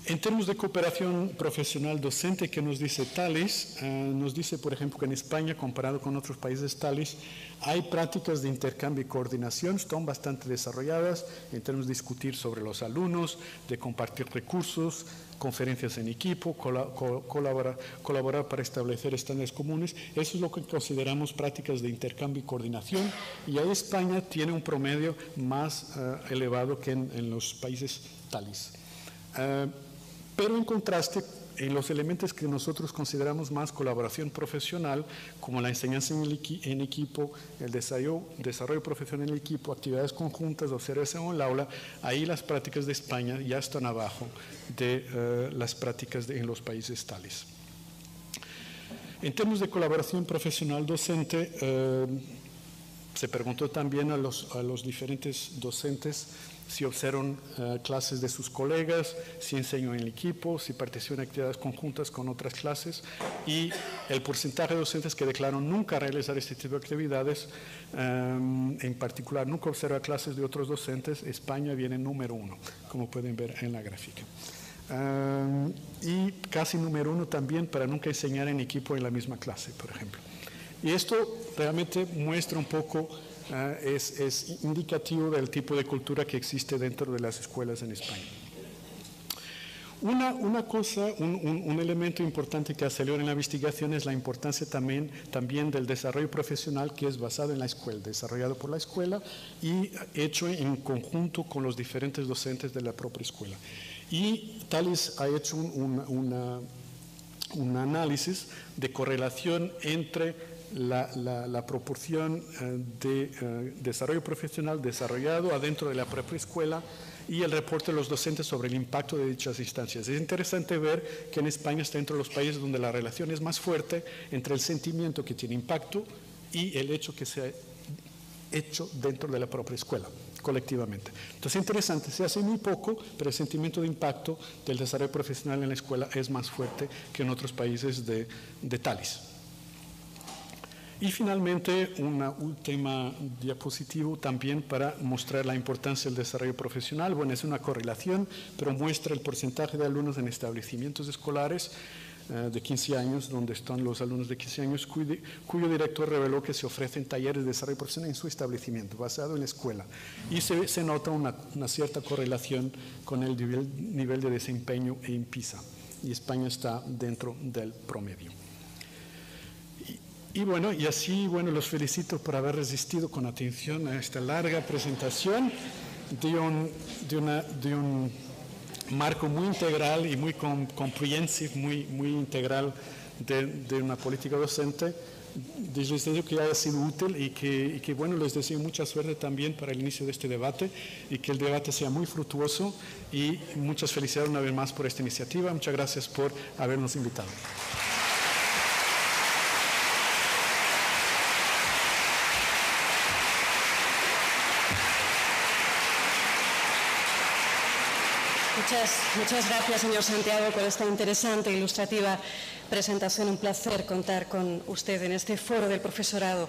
En términos de cooperación profesional docente, ¿qué nos dice TALIS? Nos dice, por ejemplo, que en España, comparado con otros países TALIS, hay prácticas de intercambio y coordinación, están bastante desarrolladas en términos de discutir sobre los alumnos, de compartir recursos, conferencias en equipo, colaborar para establecer estándares comunes. Eso es lo que consideramos prácticas de intercambio y coordinación, y ahí España tiene un promedio más elevado que en los países TALIS. Pero en contraste, en los elementos que nosotros consideramos más colaboración profesional, como la enseñanza en equipo, el desarrollo profesional en equipo, actividades conjuntas, observación en el aula, ahí las prácticas de España ya están abajo de las prácticas en los países TALIS. En términos de colaboración profesional docente, se preguntó también a los diferentes docentes si observan clases de sus colegas, si enseñan en el equipo, si participan en actividades conjuntas con otras clases, y el porcentaje de docentes que declaran nunca realizar este tipo de actividades, en particular nunca observa clases de otros docentes, España viene número 1, como pueden ver en la gráfica. Y casi número 1 también para nunca enseñar en equipo en la misma clase, por ejemplo. Y esto realmente muestra un poco, es indicativo del tipo de cultura que existe dentro de las escuelas en España. Una cosa, un elemento importante que salió en la investigación es la importancia también del desarrollo profesional, que es basado en la escuela, desarrollado por la escuela y hecho en conjunto con los diferentes docentes de la propia escuela. Y TALIS ha hecho un análisis de correlación entre la proporción de desarrollo profesional desarrollado adentro de la propia escuela y el reporte de los docentes sobre el impacto de dichas instancias. Es interesante ver que en España está entre los países donde la relación es más fuerte entre el sentimiento que tiene impacto y el hecho que se ha hecho dentro de la propia escuela, colectivamente. Entonces, es interesante, se hace muy poco, pero el sentimiento de impacto del desarrollo profesional en la escuela es más fuerte que en otros países de TALIS. Y finalmente, una última diapositiva también para mostrar la importancia del desarrollo profesional. Bueno, es una correlación, pero muestra el porcentaje de alumnos en establecimientos escolares de 15 años, donde están los alumnos de 15 años, cuyo director reveló que se ofrecen talleres de desarrollo profesional en su establecimiento, basado en la escuela. Y se nota una cierta correlación con el nivel de desempeño en PISA. Y España está dentro del promedio. Y bueno, y así, bueno, los felicito por haber resistido con atención a esta larga presentación de un marco muy integral y muy comprehensive, muy integral de una política docente. Les deseo que haya sido útil y que bueno, les deseo mucha suerte también para el inicio de este debate y que el debate sea muy fructuoso, y muchas felicidades una vez más por esta iniciativa. Muchas gracias por habernos invitado. Muchas gracias, señor Santiago, por esta interesante e ilustrativa presentación. Un placer contar con usted en este foro del profesorado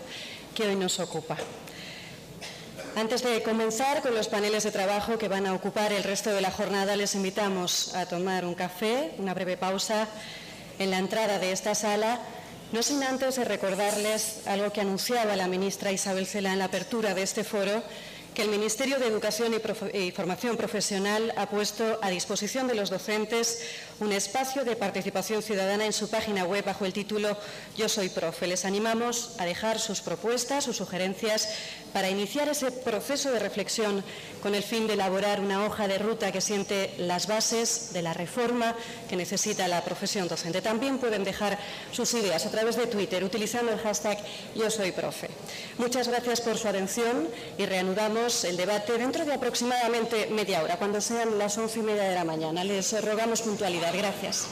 que hoy nos ocupa. Antes de comenzar con los paneles de trabajo que van a ocupar el resto de la jornada, les invitamos a tomar un café, una breve pausa en la entrada de esta sala, no sin antes de recordarles algo que anunciaba la ministra Isabel Celaá en la apertura de este foro, que el Ministerio de Educación y Formación Profesional ha puesto a disposición de los docentes un espacio de participación ciudadana en su página web bajo el título Yo soy profe. Les animamos a dejar sus propuestas, sus sugerencias, para iniciar ese proceso de reflexión con el fin de elaborar una hoja de ruta que siente las bases de la reforma que necesita la profesión docente. También pueden dejar sus ideas a través de Twitter utilizando el hashtag Yo soy profe. Muchas gracias por su atención y reanudamos el debate dentro de aproximadamente media hora, cuando sean las 11:30 de la mañana. Les rogamos puntualidad. Gracias.